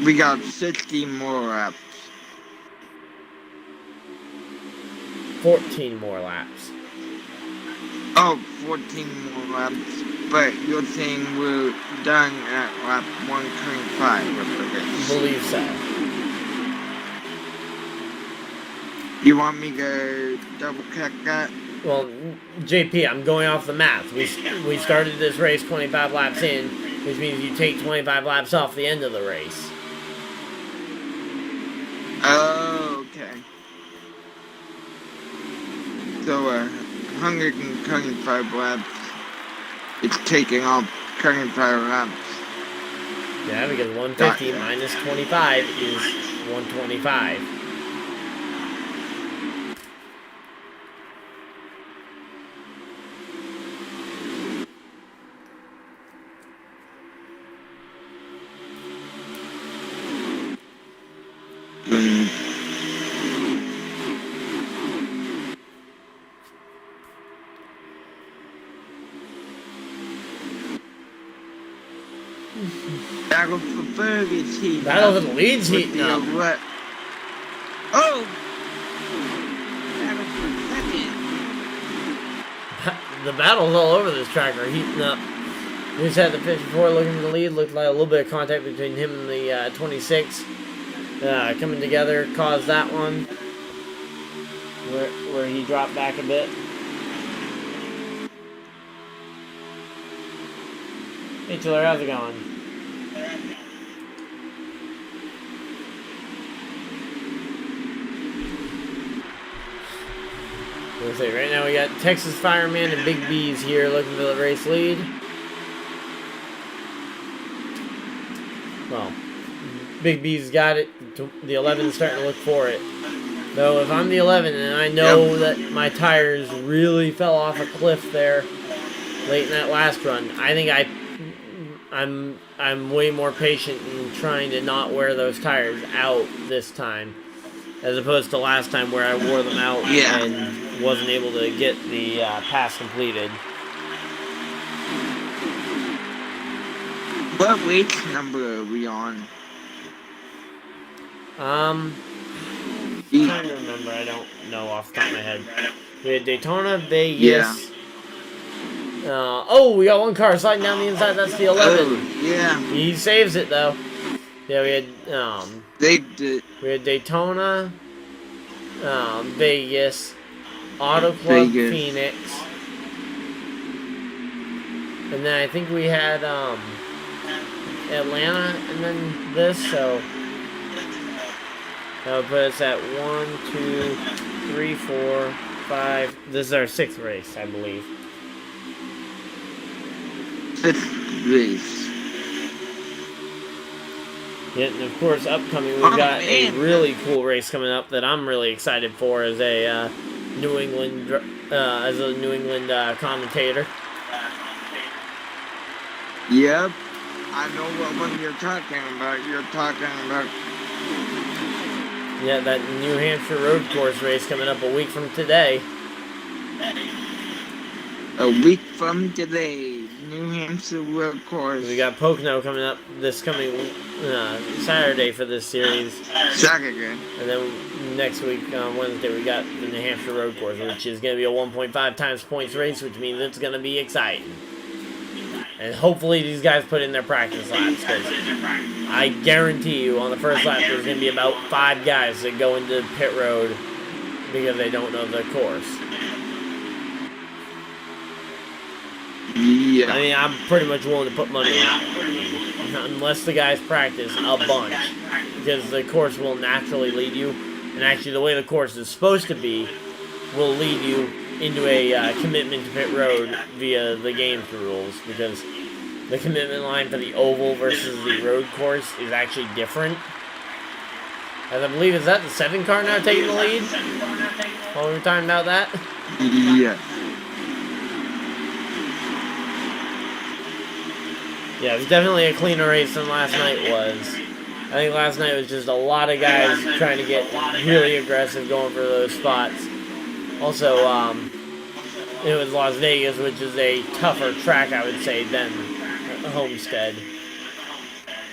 B: We got 60 more laps.
A: 14 more laps.
B: Oh, 14 more laps. But you're saying we're done at lap 125 of the race.
A: I believe so.
B: You want me to double check that?
A: Well, JP, I'm going off the math. We started this race 25 laps in, which means you take 25 laps off the end of the race.
B: Oh, okay. So, 125 laps, it's taking off 25 laps.
A: Yeah, because 150 minus 25 is 125.
B: Battle for third is heat.
A: Battle for the lead's heating up.
B: Oh! Battle for second.
A: The battles all over this track are heating up. We just had the 54 looking for the lead. Looked like a little bit of contact between him and the 26. Coming together caused that one. Where he dropped back a bit. Hey, Taylor, how's it going? Right now we got Texas Fireman and Big B's here looking for the race lead. Well, Big B's got it. The 11's starting to look for it. Though if I'm the 11 and I know that my tires really fell off a cliff there late in that last run, I think I'm way more patient in trying to not wear those tires out this time, as opposed to last time where I wore them out and wasn't able to get the pass completed.
B: What race number are we on?
A: I'm trying to remember. I don't know off the top of my head. We had Daytona, Vegas. Oh, we got one car sliding down the inside. That's the 11.
B: Oh, yeah.
A: He saves it though. Yeah, we had Daytona, Vegas, Auto Club Phoenix, and then I think we had Atlanta, and then this. So that would put us at 1, 2, 3, 4, 5. This is our 6th race, I believe.
B: 5th race.
A: Yeah, and of course, upcoming, we've got a really cool race coming up that I'm really excited for as a New England commentator.
B: Yep, I know what one you're talking about.
A: Yeah, that New Hampshire road course race coming up a week from today.
B: A week from today, New Hampshire road course.
A: We got Pocono coming up this coming Saturday for this series.
B: Saturday.
A: And then next week, on Wednesday, we got the New Hampshire road course, which is going to be a 1.5 times points race, which means it's going to be exciting. And hopefully these guys put in their practice laps, because I guarantee you on the first lap there's going to be about 5 guys that go into pit road because they don't know the course.
B: Yeah.
A: I mean, I'm pretty much willing to put money on it, unless the guys practice a bunch, because the course will naturally lead you, and actually the way the course is supposed to be will lead you into a commitment to pit road via the game's rules, because the commitment line for the oval versus the road course is actually different. As I believe, is that the 7 car now taking the lead? While we were talking about that?
B: Yeah.
A: Yeah, it was definitely a cleaner race than last night was. I think last night was just a lot of guys trying to get really aggressive going for those spots. Also, it was Las Vegas, which is a tougher track, I would say, than Homestead.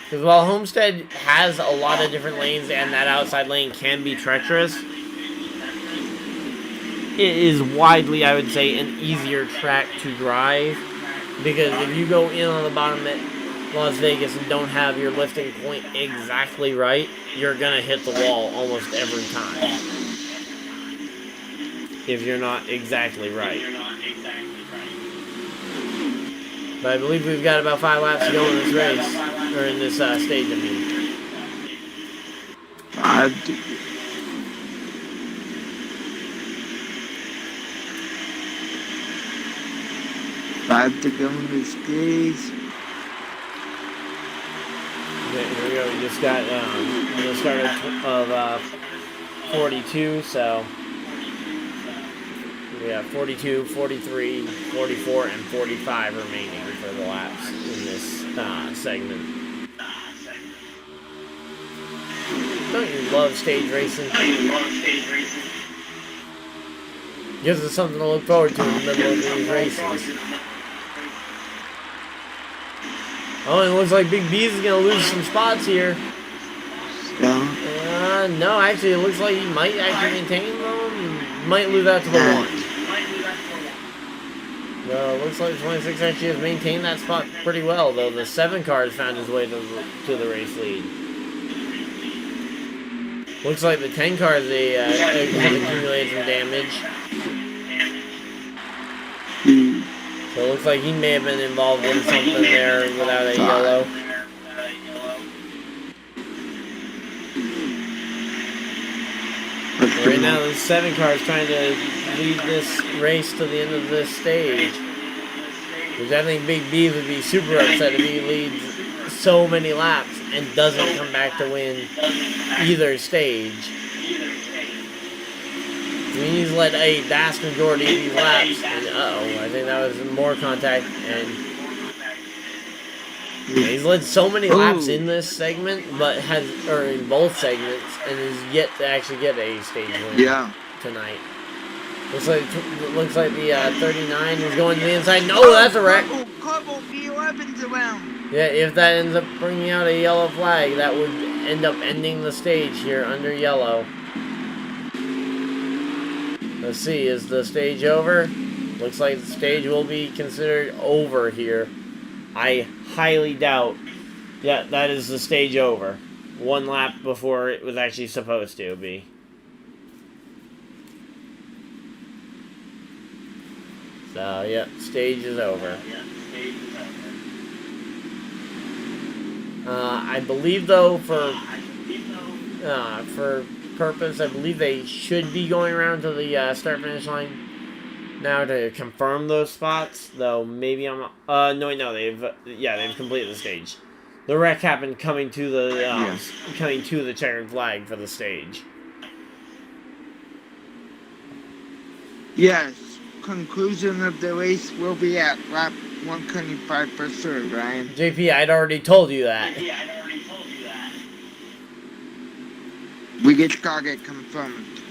A: Because while Homestead has a lot of different lanes and that outside lane can be treacherous, it is widely, I would say, an easier track to drive. Because if you go in on the bottom at Las Vegas and don't have your lifting point exactly right, you're going to hit the wall almost every time. If you're not exactly right. But I believe we've got about 5 laps to go in this race. Or in this stage, I mean.
B: 5 to go in this stage.
A: Okay, here we go. We just got the start of 42, so we have 42, 43, 44, and 45 remaining for the laps in this segment. Don't you love stage racing? Gives us something to look forward to in the middle of these races. Oh, it looks like Big B's is going to lose some spots here. No, actually, it looks like he might actually maintain them. Might lose out to the 1. No, it looks like 26 actually has maintained that spot pretty well, though the 7 car has found his way to the race lead. Looks like the 10 car has accumulated some damage. So it looks like he may have been involved in something there without a yellow. Right now, the 7 car is trying to lead this race to the end of this stage. Which I think Big B would be super upset if he leads so many laps and doesn't come back to win either stage. I mean, he's led a vast majority of these laps, and I think that was more contact, and he's led so many laps in this segment, but in both segments, and is yet to actually get a stage win tonight. Looks like the 39 is going to the inside. No, that's a wreck.
B: Couple B11's around.
A: Yeah, if that ends up bringing out a yellow flag, that would end up ending the stage here under yellow. Let's see, is the stage over? Looks like the stage will be considered over here. I highly doubt. Yeah, that is the stage over. One lap before it was actually supposed to be. So, yeah, stage is over. I believe, though, for purpose, I believe they should be going around to the start-finish line now to confirm those spots. Though maybe I'm no, they've completed the stage. The wreck happened coming to the checkered flag for the stage.
B: Yes. Conclusion of the race will be at lap 125 for sure, Ryan.
A: JP, I'd already told you that.
B: We just got it confirmed.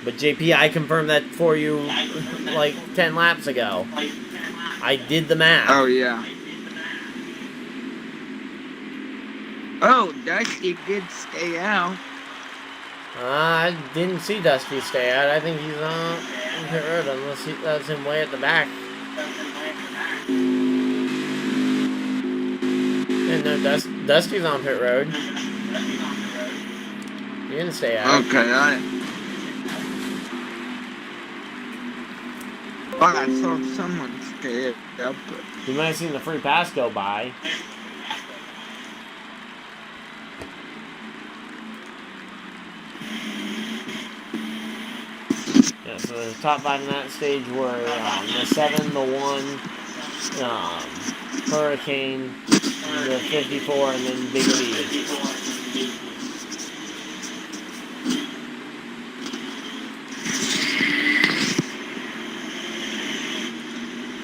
A: But JP, I confirmed that for you like 10 laps ago. I did the math.
B: Oh, yeah. Oh, Dusty did stay out.
A: I didn't see Dusty stay out. I think he's on pit road unless that's him way at the back. Yeah, no, Dusty's on pit road. He didn't stay out.
B: Okay, I saw someone stay out, but...
A: You might have seen the free pass go by. Yeah, so the top 5 in that stage were the 7, the 1, Hurricane, the 54, and then Big B.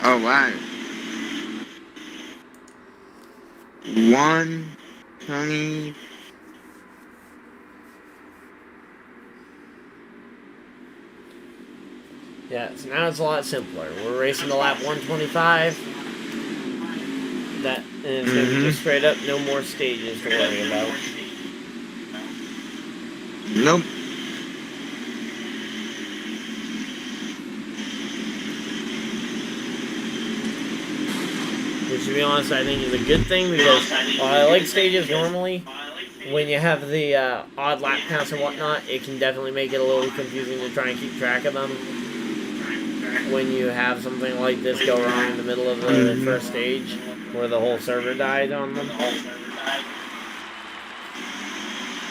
B: Oh, wow. 120.
A: Yeah, so now it's a lot simpler. We're racing to lap 125. And it's going to be just straight up, no more stages to worry about.
B: Nope.
A: Which, to be honest, I think is a good thing because I like stages normally. When you have the odd lap counts and whatnot, it can definitely make it a little confusing to try and keep track of them. When you have something like this go wrong in the middle of the first stage, where the whole server died on them.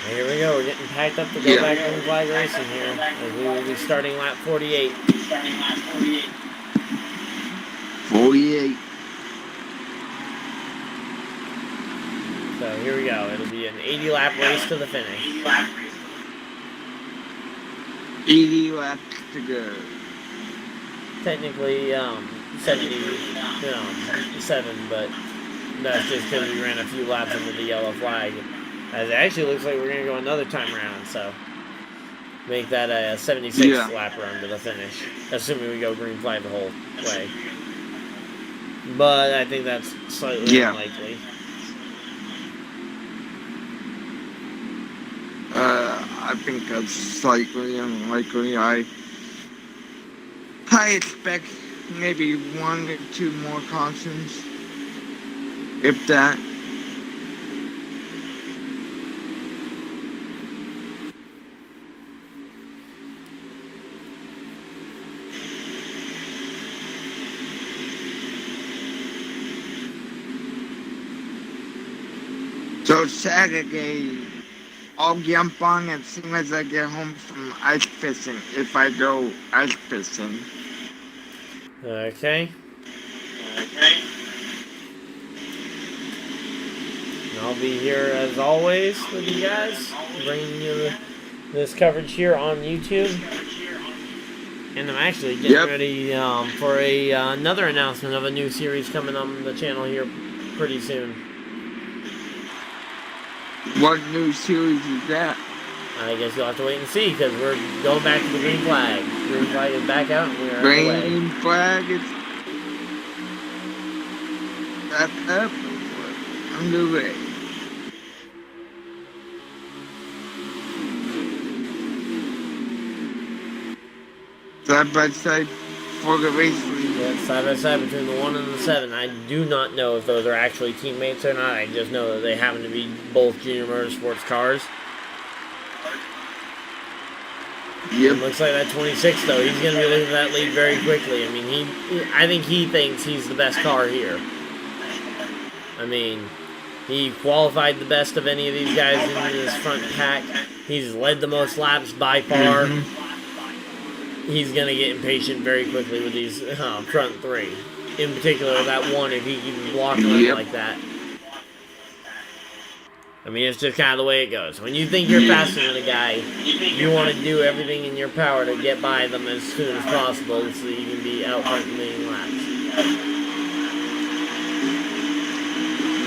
A: Here we go, we're getting packed up to go back to flag racing here, as we will be starting lap 48.
B: 48.
A: So here we go, it'll be an 80 lap race to the finish.
B: 80 laps to go.
A: Technically, 77, but that's just because we ran a few laps under the yellow flag. As it actually looks like we're going to go another time around, so make that a 76 lap run to the finish, assuming we go green flag the whole way. But I think that's slightly unlikely.
B: I think that's slightly unlikely. I expect maybe 1 or 2 more cautions, if that. So Saturday, I'll jump on as soon as I get home from ice fishing, if I go ice fishing.
A: Okay. And I'll be here as always with you guys, bringing you this coverage here on YouTube. And I'm actually getting ready for another announcement of a new series coming on the channel here pretty soon.
B: What new series is that?
A: I guess you'll have to wait and see, because we're going back to the green flag. Green flag is back out, and we're on the way.
B: Green flag is back up. underway. Side by side for the race lead.
A: Yeah, side by side between the 1 and the 7. I do not know if those are actually teammates or not. I just know that they happen to be both Junior Motorsports cars.
B: Yep.
A: It looks like that 26, though, he's going to be looking at that lead very quickly. I mean, I think he thinks he's the best car here. I mean, he qualified the best of any of these guys in this front pack. He's led the most laps by far. He's going to get impatient very quickly with these front three. In particular, that one, if he keeps blocking him like that. I mean, it's just kind of the way it goes. When you think you're faster than a guy, you want to do everything in your power to get by them as soon as possible so that you can be out front in winning laps.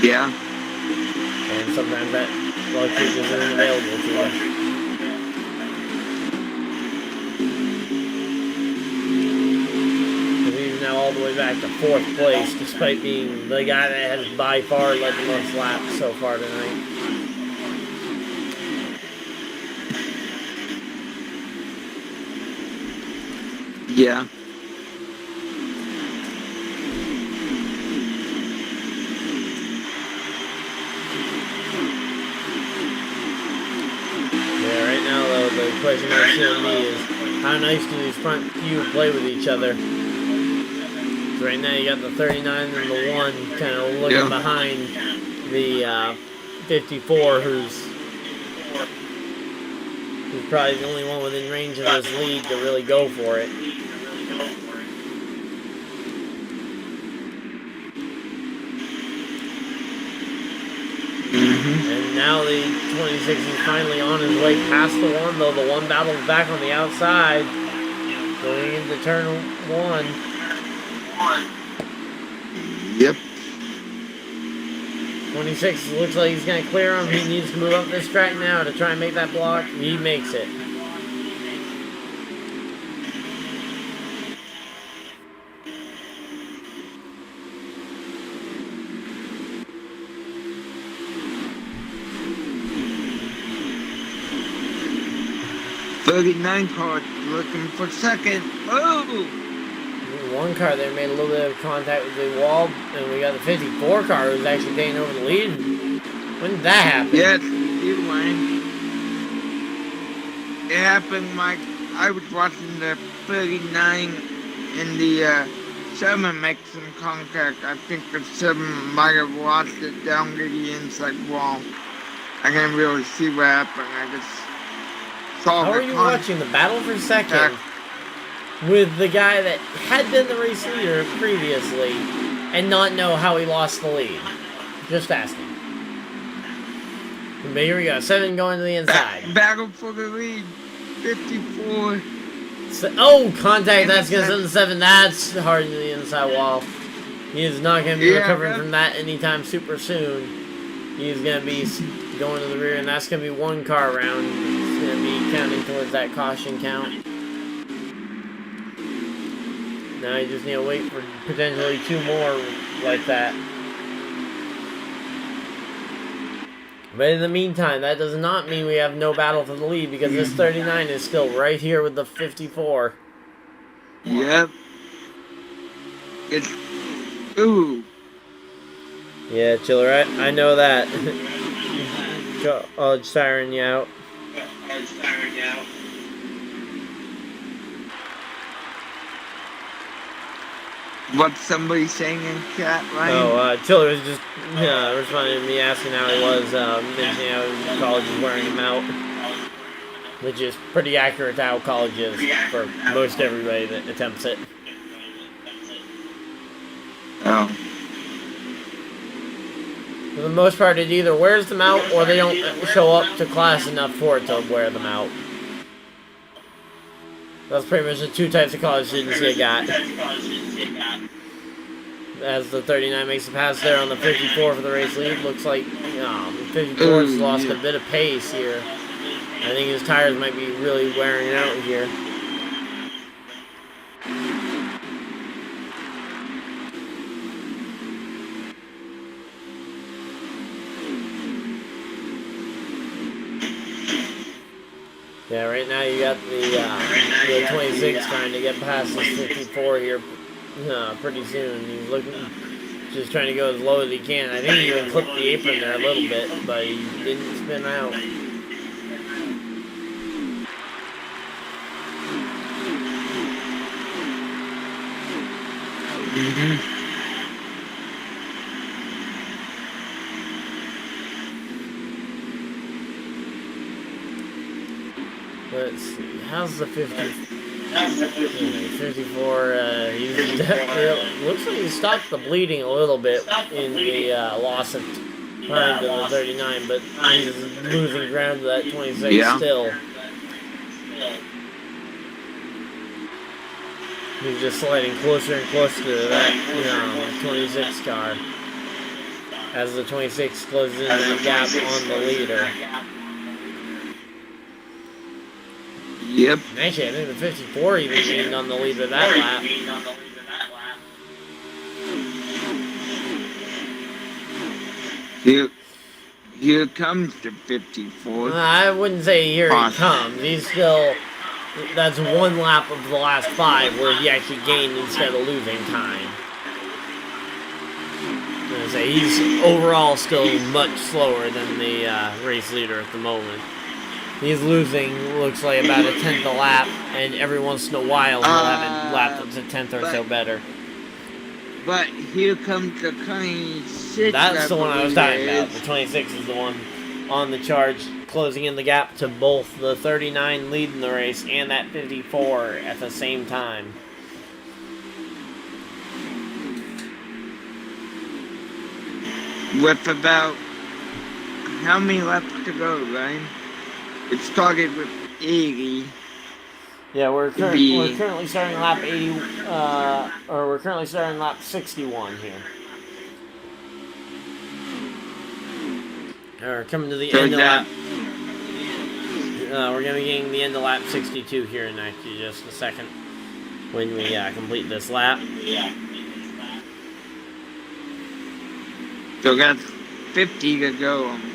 B: Yeah.
A: And sometimes that luxury isn't available to you. He's now all the way back to 4th place, despite being the guy that has by far led the most laps so far tonight.
B: Yeah.
A: Yeah, right now though, the question mark going to be is how nice do these front few play with each other? So right now you got the 39 and the 1 kind of looking behind the 54 who's probably the only one within range of this lead to really go for it. And now the 26 is finally on his way past the 1, though the 1 battles back on the outside. Going into turn 1.
B: Yep.
A: 26 looks like he's going to clear him. He needs to move up this track now to try and make that block. He makes it.
B: '39 car looking for second. Oh!
A: 1 car there made a little bit of contact with the wall, and we got the 54 car who's actually taking over the lead. When did that happen?
B: Yes, you Wayne. It happened like I was watching the 39 and the 7 make some contact. I think the 7 might have lost it down to the inside wall. I can't really see what happened. I just saw
A: How
B: the
A: are you watching the battle for second with the guy that had been the race leader previously and not know how he lost the lead? Just asking. But here we go. 7 going to the inside.
B: Battle for the lead. 54.
A: Oh, contact. That's going to send the 7. That's hard to the inside wall. He is not going to be recovering from that anytime super soon. He is going to be going to the rear, and that's going to be 1 car around. It's going to be counting towards that caution count. Now you just need to wait for potentially 2 more like that. But in the meantime, that does not mean we have no battle for the lead, because this 39 is still right here with the 54.
B: Yep. It's... Ooh.
A: Yeah, Chiller, I know that. I'll siren you out.
B: What's somebody saying in chat, Ryan?
A: Oh, Chiller was just responding to me asking how he was, mentioning how college is wearing him out. Which is pretty accurate to how college is for most everybody that attempts it.
B: Oh.
A: For the most part, it either wears them out or they don't show up to class enough for it to wear them out. That's pretty much the 2 types of college students you got. As the 39 makes the pass there on the 54 for the race lead, looks like 54 has lost a bit of pace here. I think his tires might be really wearing out here. Yeah, right now you got the 26 trying to get past this 54 here pretty soon. He's looking, just trying to go as low as he can. I think he even clipped the apron there a little bit, but he didn't spin out. Let's see, how's the 54, it looks like he stopped the bleeding a little bit in the loss of time to the 39, but he's losing ground to that 26 still. He's just sliding closer and closer to that 26 car as the 26 closes in the gap on the leader.
B: Yep.
A: Actually, I think the 54 even gained on the leader that lap.
B: Here comes the 54.
A: I wouldn't say here he comes. He's still... That's one lap of the last 5 where he actually gained instead of losing time. I'm gonna say he's overall still much slower than the race leader at the moment. He's losing, looks like, about a 10th a lap, and every once in a while he'll have a lap that's a 10th or so better.
B: But here comes the 26.
A: That's the one I was talking about. The 26 is the one on the charge, closing in the gap to both the 39 leading the race and that 54 at the same time.
B: With about how many laps to go, Ryan? It started with 80.
A: Yeah, we're currently starting lap 80, or we're currently starting lap 61 here. We're coming to the end of lap. We're gonna be getting the end of lap 62 here in actually just a second when we complete this lap.
B: So that's 50 to go almost.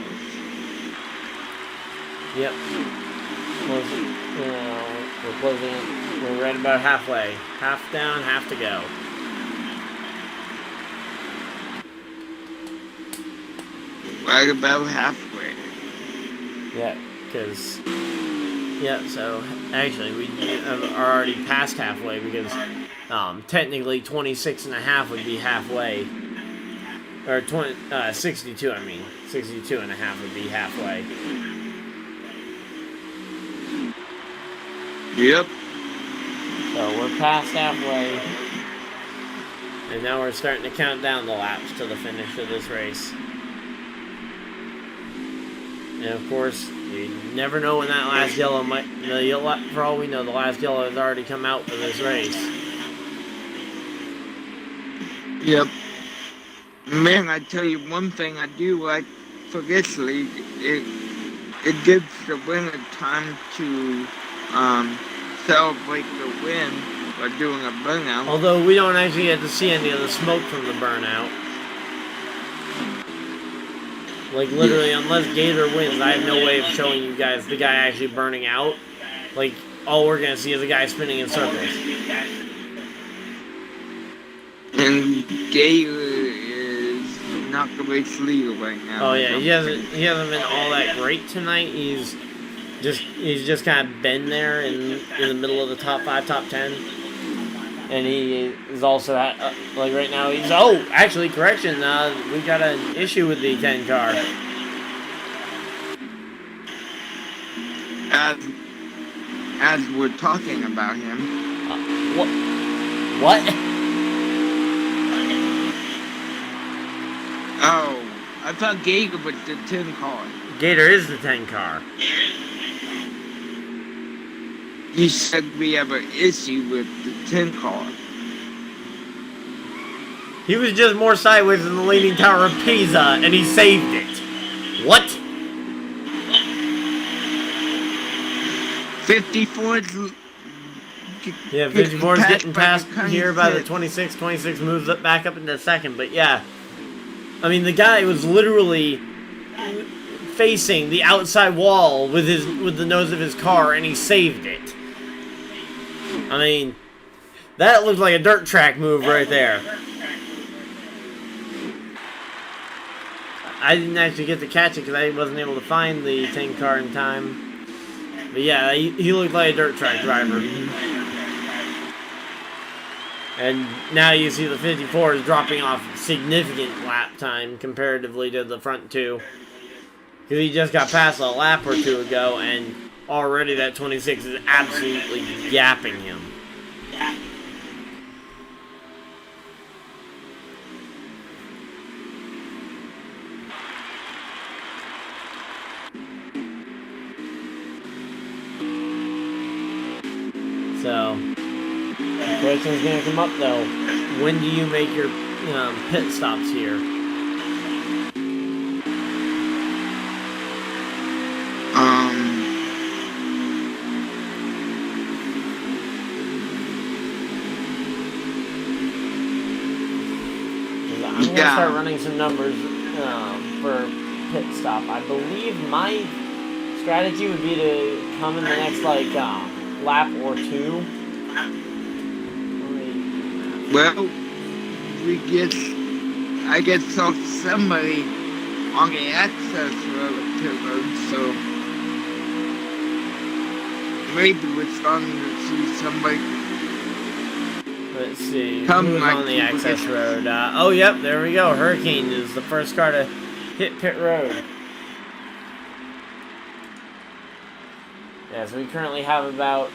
A: Yep. We're closing it. We're right about halfway. Half down, half to go.
B: Right about halfway.
A: Yeah, because... Yeah, so actually we are already past halfway because technically 26 and a half would be halfway. Or 62, I mean. 62 and a half would be halfway.
B: Yep.
A: So we're past halfway. And now we're starting to count down the laps to the finish of this race. And of course, you never know when that last yellow might... For all we know, the last yellow has already come out for this race.
B: Yep. Man, I tell you one thing I do like for this league, it gives the winner time to celebrate the win by doing a burnout.
A: Although we don't actually get to see any of the smoke from the burnout. Like literally, unless Gator wins, I have no way of showing you guys the guy actually burning out. Like, all we're gonna see is a guy spinning in circles.
B: And Gator is not the race leader right now.
A: Oh yeah, he hasn't been all that great tonight. He's just kind of been there in the middle of the top 5, top 10. And he is also at, like right now he's, oh, actually, correction, we got an issue with the 10 car.
B: As we're talking about him.
A: What?
B: Oh, I thought Gator was the 10 car.
A: Gator is the 10 car.
B: You said we have an issue with the 10 car.
A: He was just more sideways than the Leaning Tower of Pisa, and he saved it. What?
B: 54's...
A: Yeah, 54 is getting past here by the 26. 26 moves up back up into second, but yeah. I mean, the guy was literally facing the outside wall with the nose of his car, and he saved it. I mean, that looked like a dirt track move right there. I didn't actually get to catch it because I wasn't able to find the tank car in time. But yeah, he looked like a dirt track driver. And now you see the 54 is dropping off significant lap time comparatively to the front two. Because he just got past a lap or two ago, and already that 26 is absolutely gapping him. So, the question is going to come up though. When do you make your pit stops here? I'm going to start running some numbers for pit stop. I believe my strategy would be to come in the next lap or two.
B: Well, I get saw somebody on the access road, so maybe we're starting to see somebody.
A: Let's see. Who's on the access road? Oh, yep, there we go. Hurricane is the first car to hit pit road. Yeah, so we currently have about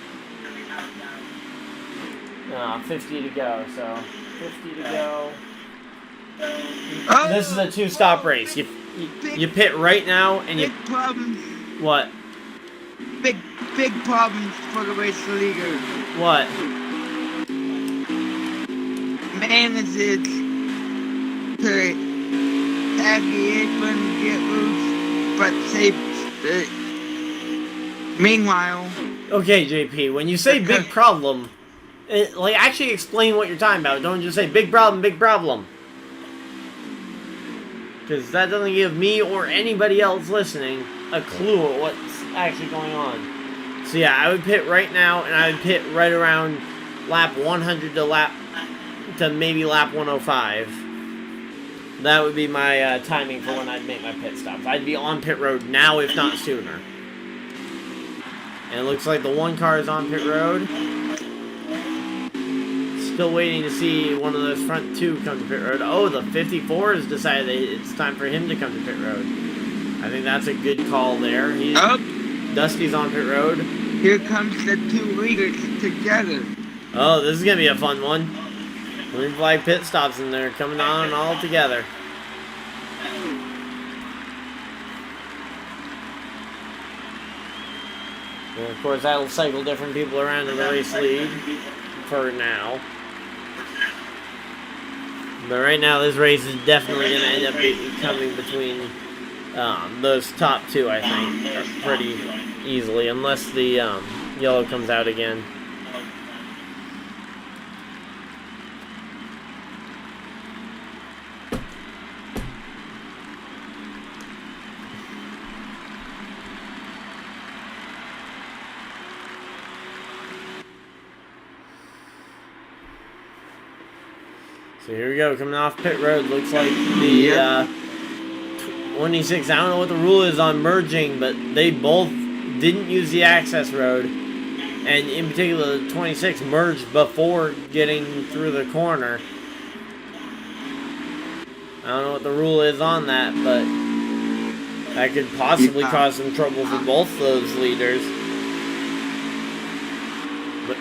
A: 50 to go. So 50 to go. This is a two-stop race. You pit right now, and you.
B: Big problems.
A: What?
B: Big problems for the race leader.
A: What?
B: Manages to tag the apron, get loose, but saves it. Meanwhile.
A: Okay, JP. When you say big problem, actually explain what you're talking about. Don't just say big problem, big problem. Because that doesn't give me or anybody else listening a clue of what's actually going on. So yeah, I would pit right now, and I would pit right around lap 100 to maybe lap 105. That would be my timing for when I'd make my pit stops. I'd be on pit road now, if not sooner. And it looks like the one car is on pit road. Still waiting to see one of those front two come to pit road. Oh, the 54 has decided that it's time for him to come to pit road. I think that's a good call there. Dusty's on pit road.
B: Here comes the two leaders together.
A: Oh, this is going to be a fun one. Green flag pit stops, and they're coming on all together. And of course, that'll cycle different people around in the race lead for now. But right now, this race is definitely going to end up coming between those top two, I think, pretty easily, unless the yellow comes out again. So here we go, coming off pit road. Looks like the 26, I don't know what the rule is on merging, but they both didn't use the access road. And in particular, the 26 merged before getting through the corner. I don't know what the rule is on that, but that could possibly cause some trouble for both those leaders.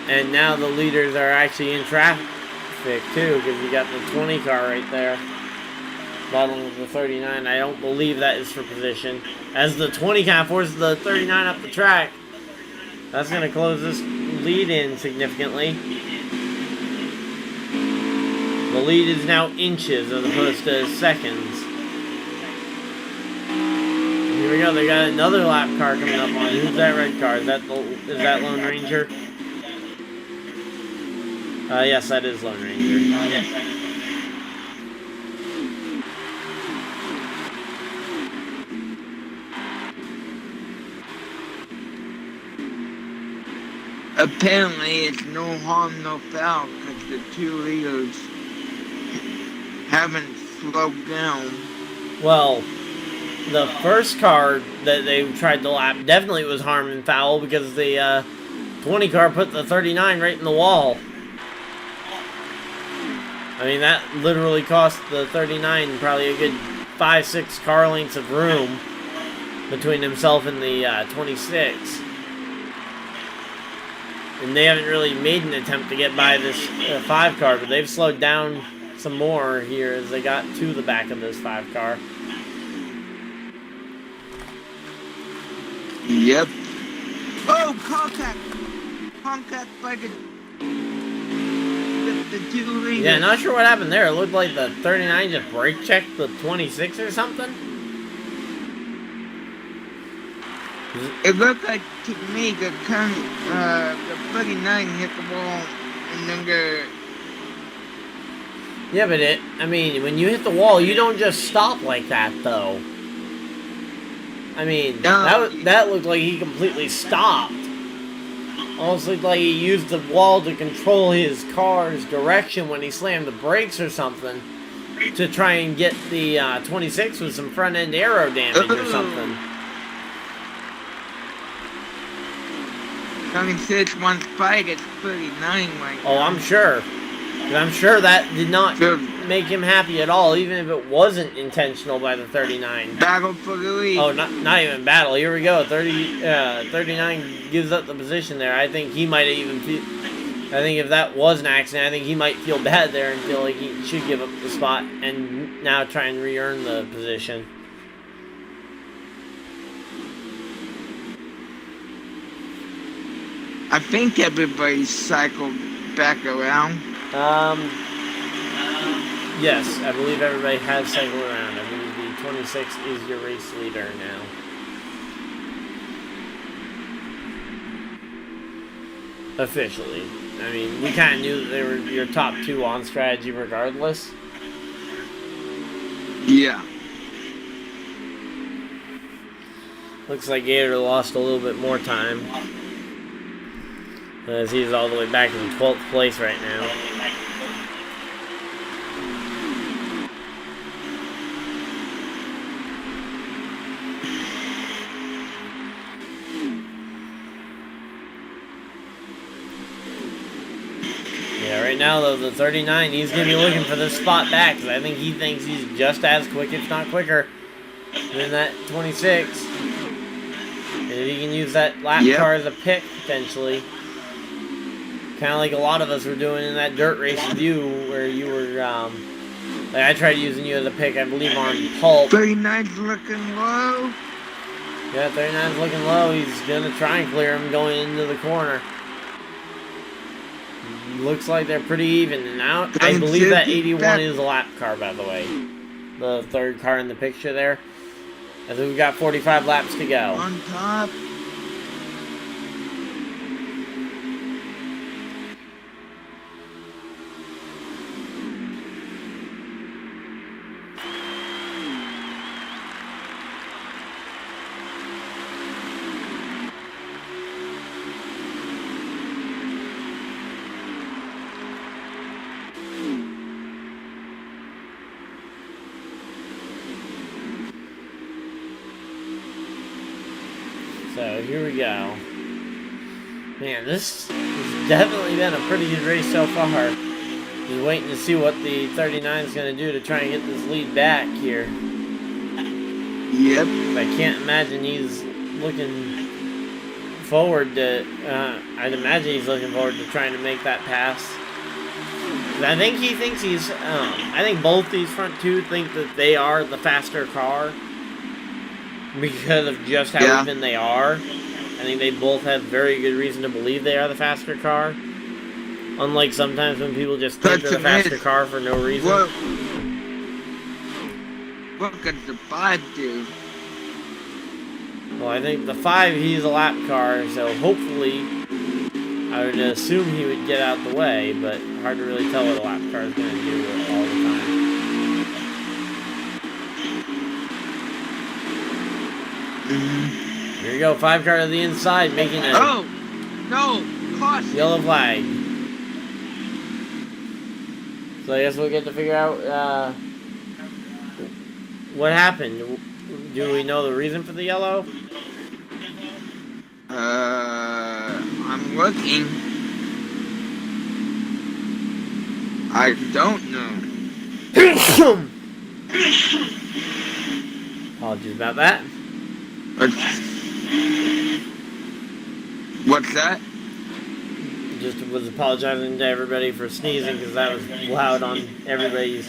A: And now the leaders are actually in traffic too, because you got the 20 car right there battling with the 39. I don't believe that is for position, as the 20 kind of forces the 39 up the track. That's going to close this lead in significantly. The lead is now inches as opposed to seconds. Here we go, they got another lap car coming up on. Who's that red car? Is that Lone Ranger? Yes, that is Lone Ranger.
B: apparently it's no harm, no foul because the two leaders haven't slowed down.
A: Well, the first car that they tried to lap definitely was harm and foul because the 20 car put the 39 right in the wall. I mean, that literally cost the 39 probably a good 5-6 car lengths of room between himself and the 26. And they haven't really made an attempt to get by this 5 car, but they've slowed down some more here as they got to the back of this 5 car.
B: Yep. Oh, contact! Contact by the two leaders.
A: Yeah, not sure what happened there. It looked like the 39 just brake checked the 26 or something.
B: It looked like to me the 39 hit the wall and then the...
A: Yeah, but I mean, when you hit the wall, you don't just stop like that, though. I mean, that looked like he completely stopped. Almost looked like he used the wall to control his car's direction when he slammed the brakes or something to try and get the 26 with some front-end aero damage or something.
B: 26 wants fight at 39 right now.
A: Oh, I'm sure. 'Cause I'm sure that did not make him happy at all, even if it wasn't intentional by the 39.
B: Battle for the lead.
A: Oh, not even battle. Here we go. 39 gives up the position there. I think he might have even I think if that was an accident, I think he might feel bad there and feel like he should give up the spot and now try and re-earn the position.
B: I think everybody cycled back around.
A: Yes, I believe everybody has cycled around. I believe the 26 is your race leader now. Officially. I mean, we kind of knew that they were your top 2 on strategy regardless.
B: Yeah.
A: Looks like Gator lost a little bit more time, as he's all the way back in 12th place right now. Yeah, right now though, the 39, he's going to be looking for this spot back, because I think he thinks he's just as quick, if not quicker, than that 26. And if he can use that lap car as a pick, potentially. Kind of like a lot of us were doing in that dirt race with you, where you were, like I tried using you as a pick, I believe, on Pulp.
B: 39's looking low.
A: Yeah, 39's looking low. He's going to try and clear him going into the corner. Looks like they're pretty even. And now, I believe that 81 is a lap car, by the way. The third car in the picture there. I think we've got 45 laps to go.
B: On top.
A: So here we go. Man, this has definitely been a pretty good race so far. Just waiting to see what the 39 is going to do to try and get this lead back here.
B: Yep.
A: I can't imagine he's looking forward to, I'd imagine he's looking forward to trying to make that pass. I think he thinks he's, I think both these front 2 think that they are the faster car. Because of just how even they are. I think they both have very good reason to believe they are the faster car. Unlike sometimes when people just think they're the faster car for no reason.
B: Look at the 5 do.
A: Well, I think the 5, he's a lap car, so hopefully I would assume he would get out the way, but hard to really tell what a lap car is going to do all the time. Here you go, 5 car to the inside, making a...
B: Oh! No! caution.
A: Yellow flag. So I guess we'll get to figure out what happened. Do we know the reason for the yellow?
B: I'm looking. I don't know.
A: Apologies about that.
B: What's that?
A: Just was apologizing to everybody for sneezing because that was loud on everybody's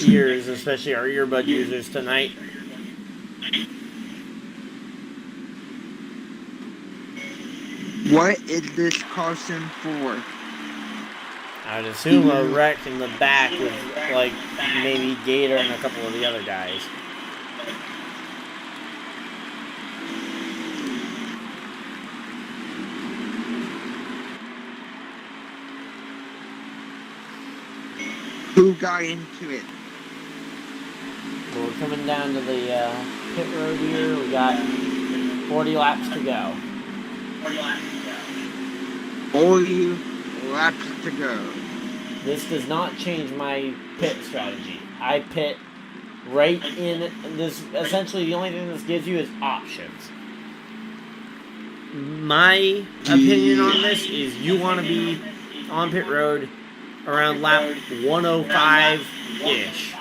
A: ears, especially our earbud users tonight.
B: What is this caution for?
A: I would assume a wreck in the back with, like, maybe Gator and a couple of the other guys.
B: Who got into it?
A: Well, we're coming down to the pit road here. We got 40 laps to go.
B: 40 laps to go.
A: This does not change my pit strategy. I pit right in this. Essentially, the only thing this gives you is options. My opinion on this is you want to be on pit road around lap 105-ish.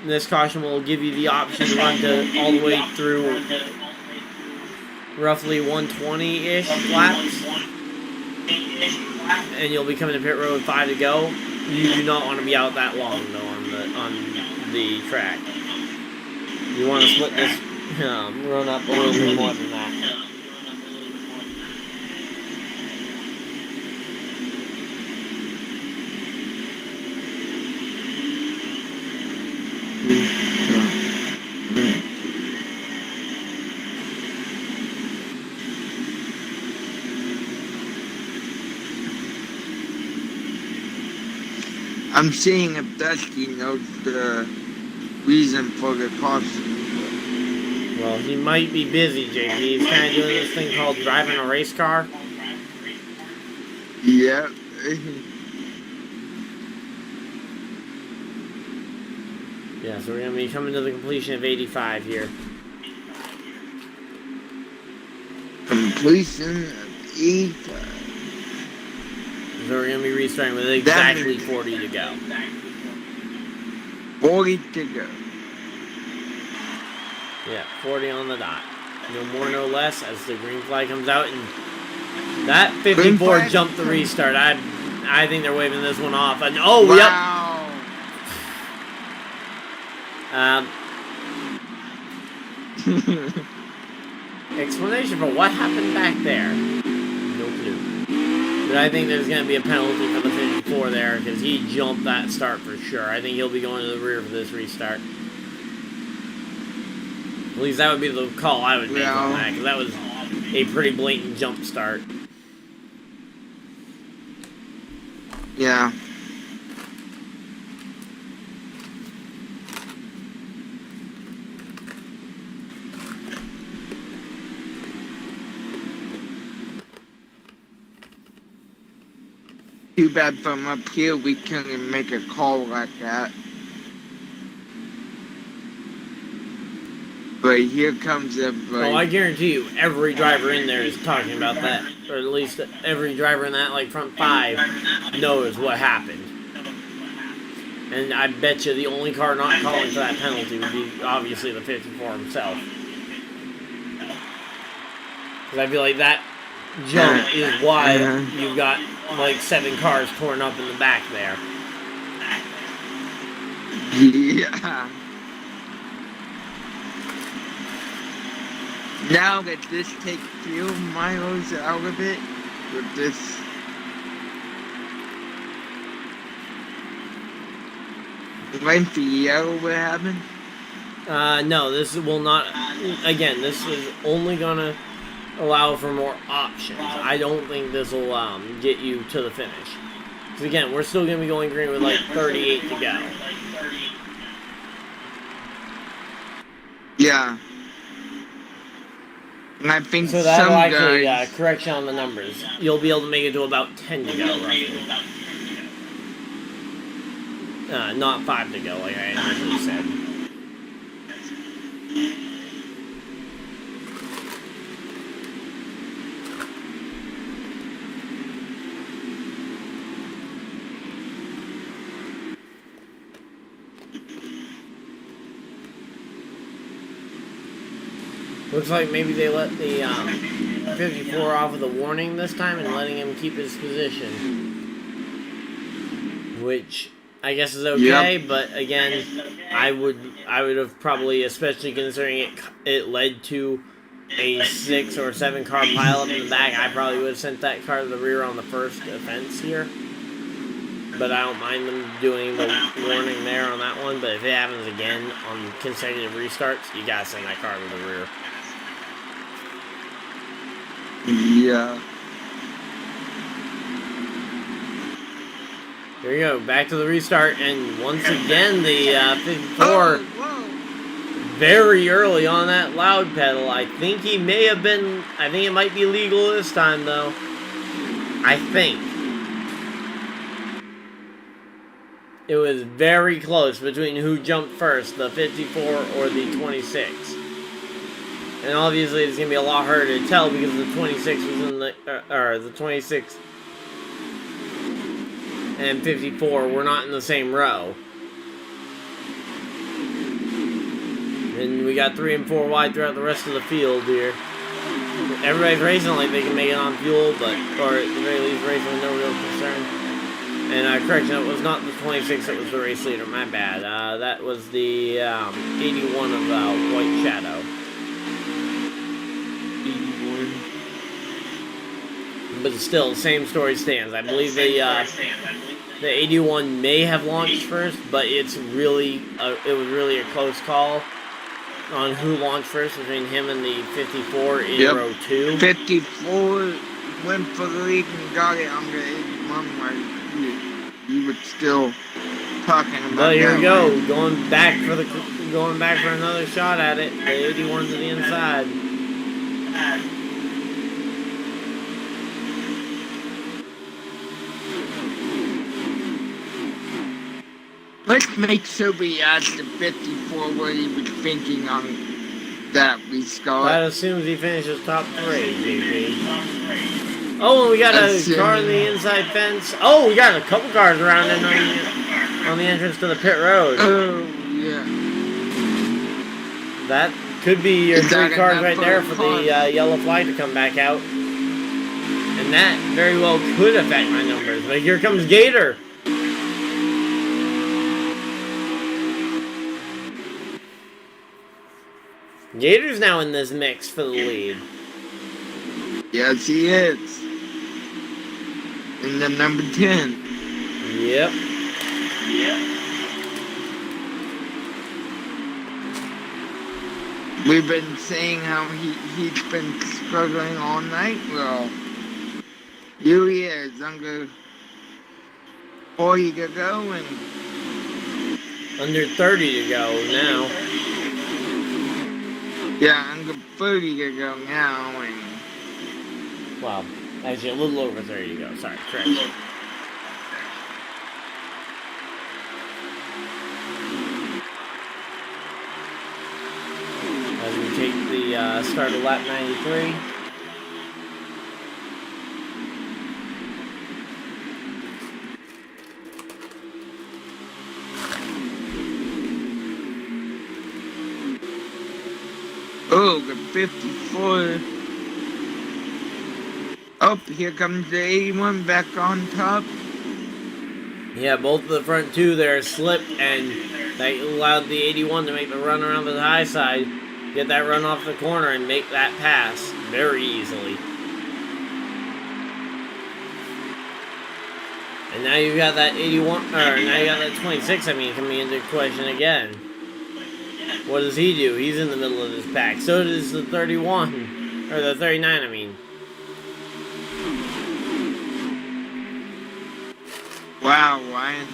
A: This caution will give you the option to run to all the way through roughly 120-ish laps. And you'll be coming to pit road with 5 to go. You do not want to be out that long though on the track. You want to split this run up a little bit more than that.
B: I'm seeing if Dusty knows the reason for the caution.
A: Well, he might be busy, JP. He's kind of doing this thing called driving a race car.
B: Yep.
A: Yeah, so we're going to be coming to the completion of 85 here.
B: Completion of 85.
A: So we're going to be restarting with exactly 40 to go.
B: 40 to go.
A: Yeah, 40 on the dot. No more, no less, as the green flag comes out. And that 54 jumped the restart. I think they're waving this one off. And, oh,
B: wow.
A: Yep. Explanation for what happened back there. No clue. But I think there's going to be a penalty for the 54 there because he jumped that start for sure. I think he'll be going to the rear for this restart. At least that would be the call I would make on that, because that was a pretty blatant jump start.
B: Yeah. Too bad from up here we couldn't make a call like that. But here comes everybody.
A: Oh, I guarantee you, every driver in there is talking about that. Or at least every driver in that, like, front 5 knows what happened. And I bet you the only car not calling for that penalty would be, obviously, the 54 himself. Because I feel like that jump is why you've got, like, 7 cars torn up in the back there.
B: Yeah. Now that this takes fuel miles out of it, with this lengthy yellow what happened?
A: No, this will not, again, this is only going to allow for more options. I don't think this will get you to the finish. Because again, we're still going to be going green with like 38 to go.
B: Yeah. And I think
A: So that'll
B: some
A: actually
B: guys...
A: correction on the numbers. You'll be able to make it to about 10 to go, roughly. Not 5 to go, like I initially said. Looks like maybe they let the 54 off of the warning this time and letting him keep his position, which I guess is okay. Yep. But again, I would have probably, especially considering it led to a 6 or 7 car pileup in the back, I probably would have sent that car to the rear on the first offense here. But I don't mind them doing the warning there on that one. But if it happens again on consecutive restarts, you gotta send that car to the rear.
B: Yeah.
A: Here we go, back to the restart, and once again the 54 very early on that loud pedal. I think he may have been, I think it might be legal this time though. I think. It was very close between who jumped first, the 54 or the 26. And obviously it's going to be a lot harder to tell because the 26 was in the, the 26 and 54 were not in the same row. And we got 3 and 4 wide throughout the rest of the field here. Everybody's racing like they can make it on fuel, but, or at the very least racing with no real concern. And correction, it was not the 26 that was the race leader, my bad. That was the 81 of White Shadow. But still, same story stands. I believe the 81 may have launched first, but it's really it was really a close call on who launched first between him and the 54 in row 2.
B: 54 went for the lead and got it on the 81 where you were still talking about.
A: But here we go, going back for another shot at it. The 81's to the inside.
B: Let's make sure we ask the 54 what he was thinking on that restart.
A: That assumes he finishes top 3, JP. Oh, and we got a car in the inside fence. Oh, we got a couple cars around in on the entrance to the pit road.
B: Oh, yeah.
A: That could be your 3 cars right there for the yellow flag to come back out. And that very well could affect my numbers. But here comes Gator. Gator's now in this mix for the lead.
B: Yes, he is. In the number 10.
A: Yep.
B: We've been saying how he's been struggling all night. Well, here he is, under 40 to go and
A: under 30 to go now.
B: Yeah, under 30 to go now, and
A: well, actually a little over 30 to go. Sorry, correct. As we take the start of lap 93.
B: oh, the 54. Oh, here comes the 81 back on top.
A: Yeah, both of the front 2 there slipped, and that allowed the 81 to make the run around the high side, get that run off the corner, and make that pass very easily. And now you've got that 81, or now you got that 26, coming into question again. What does he do? He's in the middle of this pack. So does the 31, or the 39,
B: Wow, Ryan.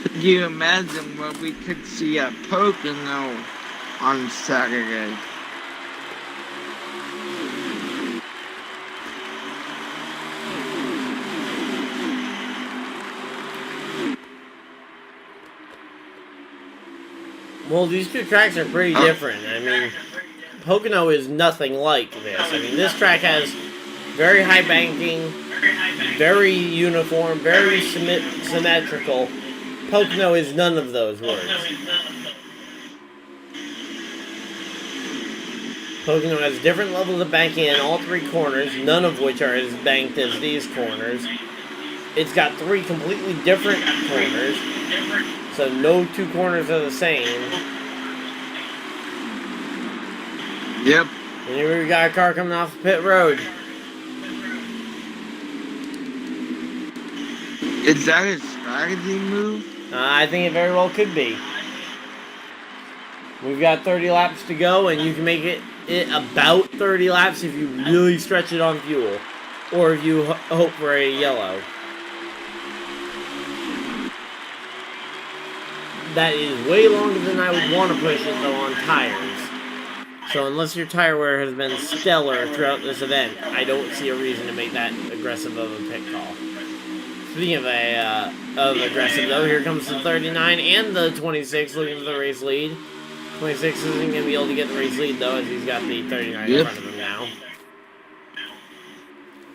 B: Could you imagine what we could see at Pocono on Saturday?
A: Well, these two tracks are pretty different. I mean, Pocono is nothing like this. I mean, this track has very high banking, very uniform, very symmetrical. Pocono is none of those words. Pocono has different levels of banking in all three corners, none of which are as banked as these corners. It's got three completely different corners, so no two corners are the same.
B: Yep.
A: And here we got a car coming off the pit road.
B: Is that a strategy move?
A: I think it very well could be. We've got 30 laps to go, and you can make it about 30 laps if you really stretch it on fuel, or if you hope for a yellow. That is way longer than I would want to push it, though, on tires. So unless your tire wear has been stellar throughout this event, I don't see a reason to make that aggressive of a pit call. Speaking of aggressive, though, here comes the 39 and the 26 looking for the race lead. 26 isn't going to be able to get the race lead, though, as he's got the 39 in front of him now.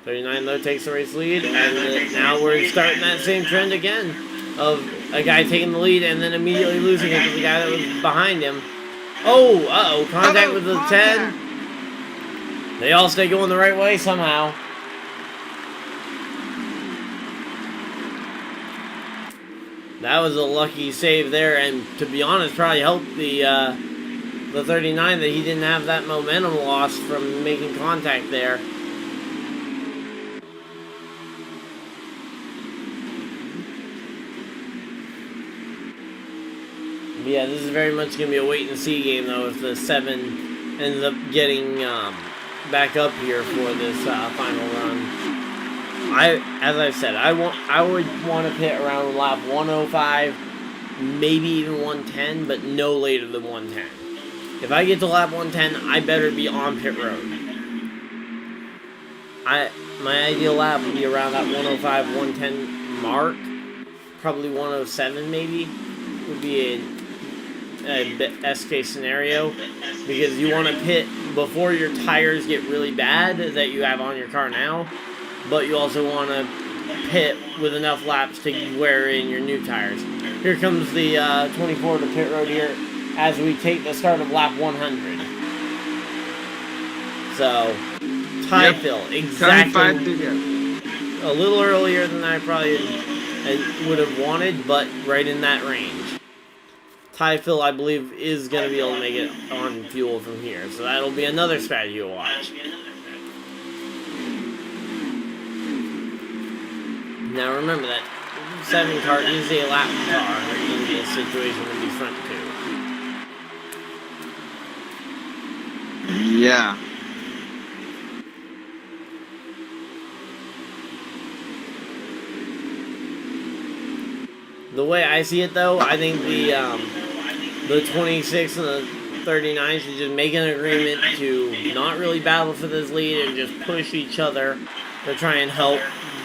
A: 39, though, takes the race lead, and now we're starting that same trend again of a guy taking the lead and then immediately losing it to the guy that was behind him. Oh, uh-oh, contact with the 10. They all stay going the right way somehow. That was a lucky save there, and to be honest, probably helped the 39 that he didn't have that momentum loss from making contact there. But yeah, this is very much going to be a wait-and-see game, though, if the 7 ends up getting back up here for this final run. As I said, I would want to pit around lap 105, maybe even 110, but no later than 110. If I get to lap 110, I better be on pit road. My ideal lap would be around that 105, 110 mark. Probably 107 maybe would be a best case scenario, because you want to pit before your tires get really bad that you have on your car now. But you also want to pit with enough laps to wear in your new tires. Here comes the 24 to pit road here as we take the start of lap 100. So, tie fill, exactly a little earlier than I probably would have wanted, but right in that range. Tie fill, I believe, is going to be able to make it on fuel from here. So that'll be another strategy to watch. Now remember that 7 car is a lap car in this situation to be front 2.
B: Yeah.
A: The way I see it, though, I think the 26 and the 39 should just make an agreement to not really battle for this lead and just push each other to try and help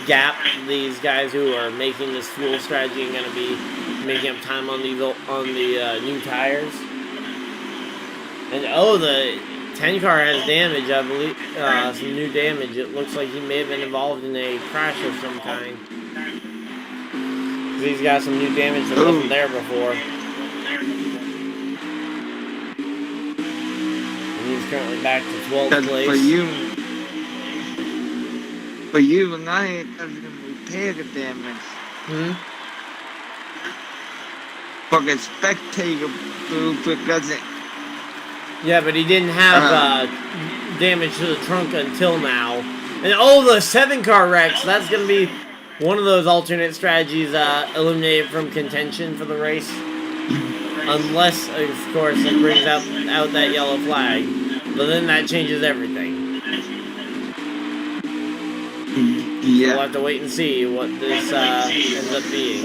A: gap these guys who are making this fuel strategy and going to be making up time on the new tires. And oh, the 10 car has damage, I believe, some new damage. It looks like he may have been involved in a crash of some kind. He's got some new damage that wasn't there before. And he's currently back to 12th place.
B: For you and I, it doesn't repair the damage. For the spectator group, it doesn't.
A: Yeah, but he didn't have damage to the trunk until now. And oh, the 7 car wrecks. That's going to be one of those alternate strategies eliminated from contention for the race. Unless, of course, it brings out that yellow flag. But then that changes everything.
B: Yeah.
A: We'll have to wait and see what this ends up being.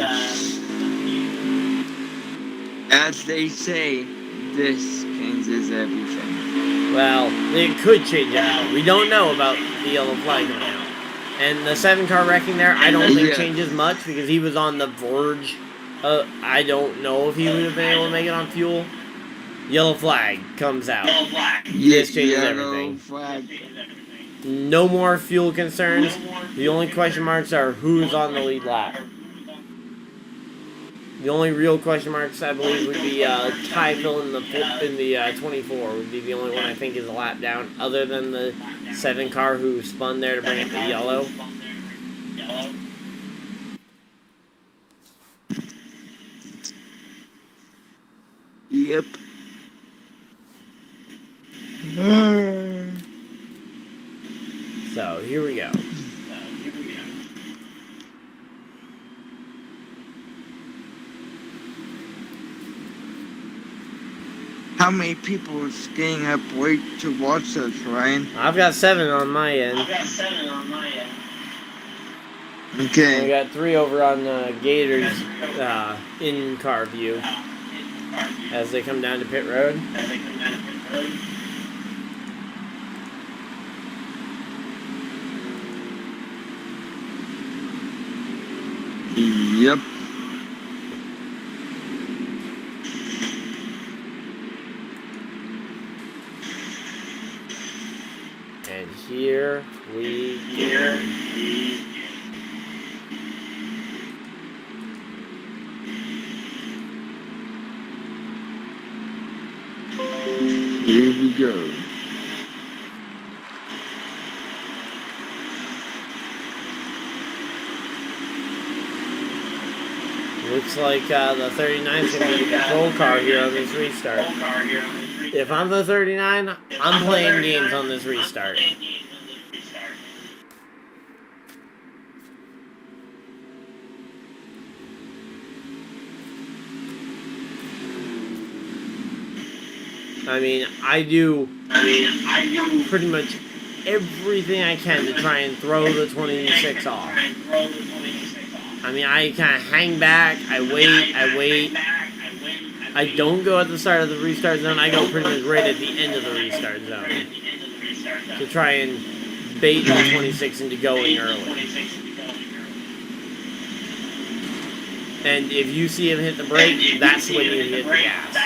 B: As they say, this changes everything.
A: Well, it could change everything. We don't know about the yellow flag coming out. And the 7 car wrecking there, I don't think changes much because he was on the verge. I don't know if he would have been able to make it on fuel. Yellow flag comes out.
B: Yes,
A: This changes
B: yellow
A: everything.
B: flag.
A: No more fuel concerns. The only question marks are who's on the lead lap. The only real question marks, I believe, would be Ty Phil in the 24 would be the only one I think is a lap down, other than the 7 car who spun there to bring up the yellow.
B: Yep.
A: So here we go.
B: How many people are staying up late to watch this, Ryan?
A: I've got 7 on my end.
B: Okay.
A: We got 3 over on Gators in-car view as they come down to pit road.
B: Yep.
A: And here we go.
B: Here we go.
A: Looks like the 39 is going to be the control car here on this restart. If I'm the 39, I'm playing games on this restart. I mean, I do pretty much everything I can to try and throw the 26 off. I mean, I kind of hang back, I wait. I don't go at the start of the restart zone, I go pretty much right at the end of the restart zone to try and bait the 26 into going early. And if you see him hit the brake, that's when you hit the gas.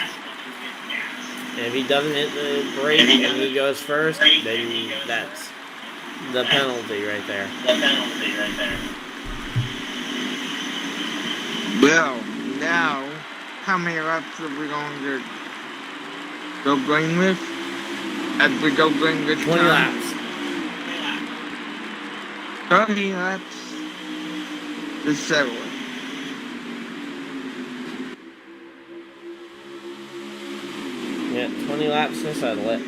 A: And if he doesn't hit the brake and he goes first, then that's the penalty right there.
B: Well, now, how many laps are we going to go green with? As we go green this
A: 20
B: time?
A: laps.
B: 30 laps to settle it.
A: Yeah, 20 laps to settle it.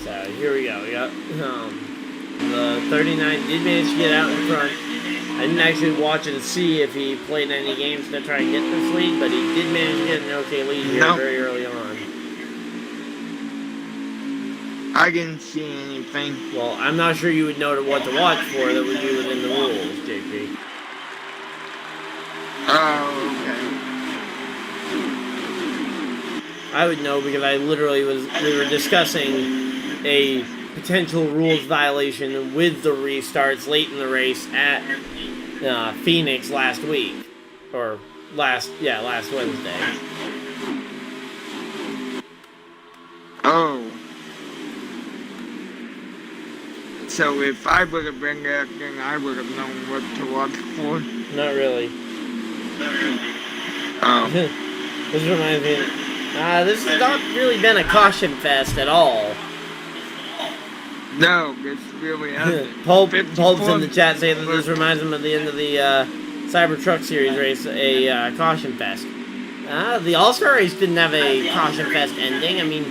A: So here we go. We got the 39 did manage to get out in front. I didn't actually watch it to see if he played any games to try and get this lead, but he did manage to get an okay lead here very early on.
B: I didn't see anything.
A: Well, I'm not sure you would know what to watch for that would be within the rules, JP.
B: Oh, okay.
A: I would know because I literally we were discussing a potential rules violation with the restarts late in the race at Phoenix last week. Or last Wednesday.
B: Oh. So if I would have been there, then I would have known what to watch for.
A: Not really.
B: Oh.
A: This reminds me, this has not really been a caution fest at all.
B: No, it's really hasn't.
A: Pulp's in the chat saying that this reminds him of the end of the Cybertruck Series race, a caution fest. The All-Star race didn't have a caution fest ending. I mean,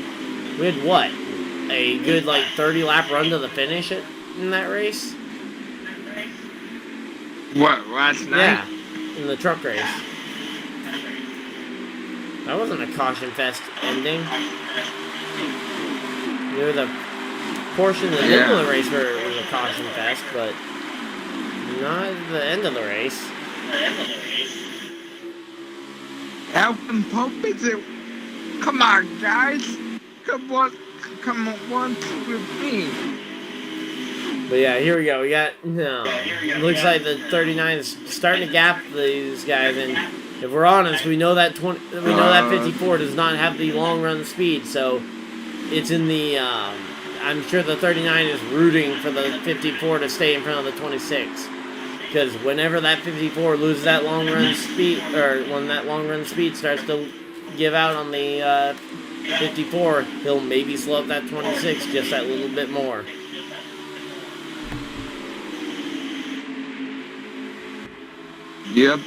A: we had what? A good, 30-lap run to the finish in that race?
B: What, last night?
A: Yeah, in the truck race. That wasn't a caution fest ending. There was a portion of the middle of the race where it was a caution fest, but not at the end of the race.
B: Alvin Pope is it? Come on, guys. Come on with me.
A: But yeah, here we go. We got looks like the 39 is starting to gap these guys, and if we're honest, we know that 54 does not have the long run speed, so it's in the. I'm sure the 39 is rooting for the 54 to stay in front of the 26. Because whenever that 54 loses that long run speed, or when that long run speed starts to give out on the 54, he'll maybe slow up that 26 just that little bit more.
B: Yep.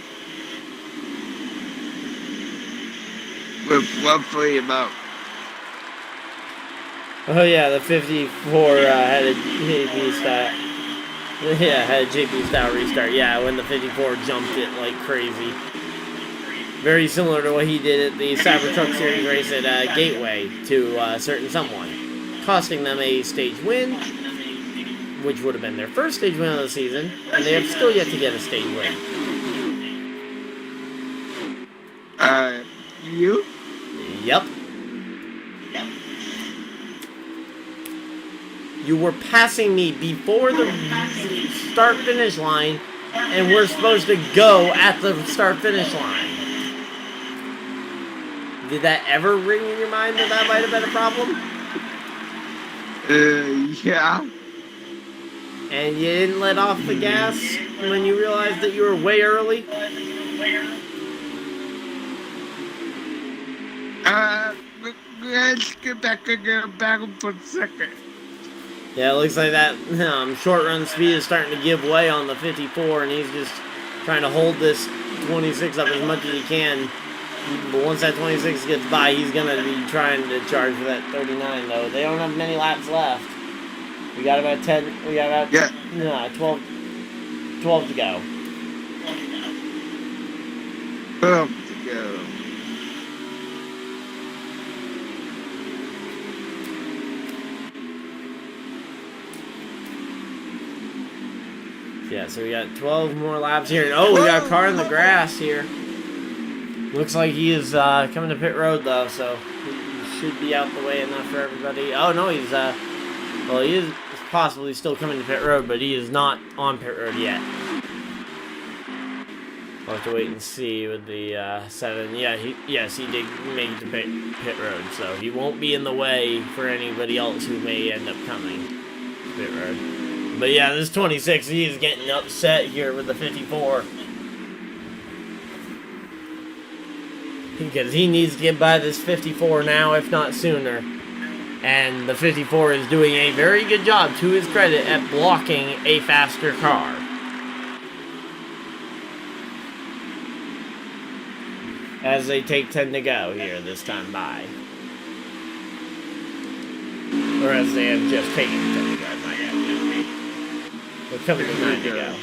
B: With roughly about.
A: Oh yeah, the 54 had a JP style. Yeah, had a JP style restart. Yeah, when the 54 jumped it like crazy. Very similar to what he did at the Cybertruck Series race at Gateway to a certain someone, costing them a stage win, which would have been their first stage win of the season, and they have still yet to get a stage win.
B: You?
A: Yep. You were passing me before the start-finish line, and we're supposed to go at the start-finish line. Did that ever ring in your mind that might have been a problem?
B: Yeah.
A: And you didn't let off the gas when you realized that you were way early?
B: Let's get back for a second.
A: Yeah, it looks like that short run speed is starting to give way on the 54, and he's just trying to hold this 26 up as much as he can. But once that 26 gets by, he's going to be trying to charge for that 39, though. They don't have many laps left. We got about 10, we got about 12 to go.
B: 12 to go.
A: Yeah, so we got 12 more laps here. Oh, we got a car in the grass here. Looks like he is coming to pit road, though, so he should be out the way enough for everybody. Oh, no, he's, well, he is possibly still coming to pit road, but he is not on pit road yet. We'll have to wait and see with the 7. Yeah, he did make it to pit road, so he won't be in the way for anybody else who may end up coming to pit road. But yeah, this 26, he is getting upset here with the 54. Because he needs to get by this 54 now, if not sooner. And the 54 is doing a very good job, to his credit, at blocking a faster car. As they take 10 to go here this time by. Or as they have just taken 10 to go, not yet. We're coming to 9 to go.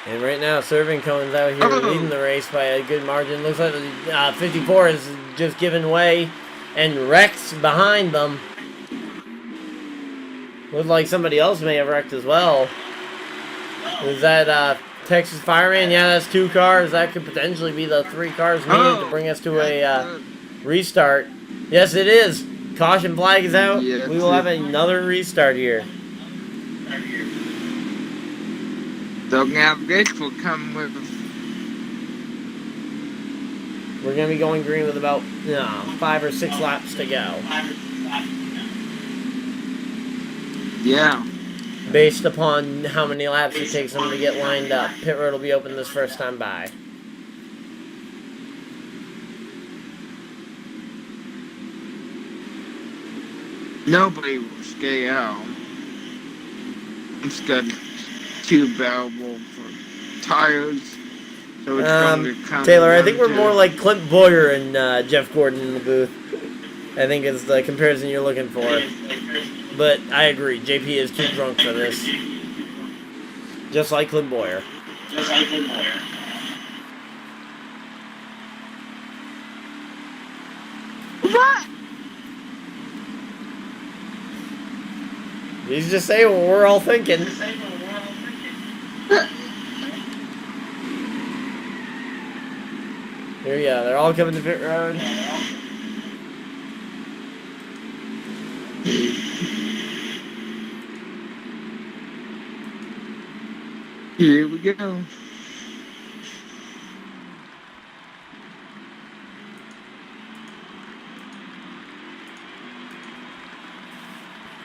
A: And right now, Serving Cohen's out here leading the race by a good margin. Looks like the 54 is just giving way, and Rex behind them. Looks like somebody else may have wrecked as well. Is that Texas Fireman? Yeah, that's 2 cars. That could potentially be the 3 cars needed to bring us to a restart. Yes, it is. Caution flag is out.
B: Yes,
A: we will have another restart here.
B: Don't have this will come with.
A: We're going to be going green with about 5 or 6 laps to go.
B: Yeah.
A: Based upon how many laps it takes them to get lined up. Pit road will be open this first time by.
B: Nobody will stay out. It's got 2 available for tires. So it's going to come
A: Taylor, I think we're more like Clint Boyer and Jeff Gordon in the booth. I think is the comparison you're looking for. But I agree, JP is too drunk for this. Just like Clint Boyer. He's just saying what we're all thinking. Here we go. They're all coming to pit road.
B: Here we go.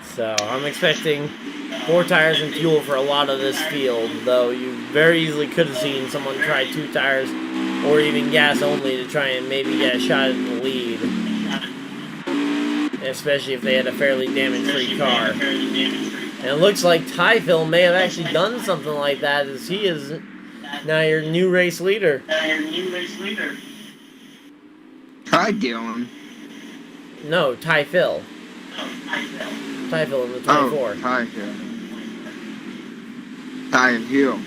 A: So, I'm expecting 4 tires and fuel for a lot of this field, though you very easily could have seen someone try 2 tires or even gas only to try and maybe get a shot at the lead. Especially if they had a fairly damage-free car. And it looks like Typhil may have actually done something like that, as he is now your new race leader.
B: Hi, Dylan.
A: No, Typhil. Typhil in the 24.
B: Oh, Ty Hill. Ty Hill.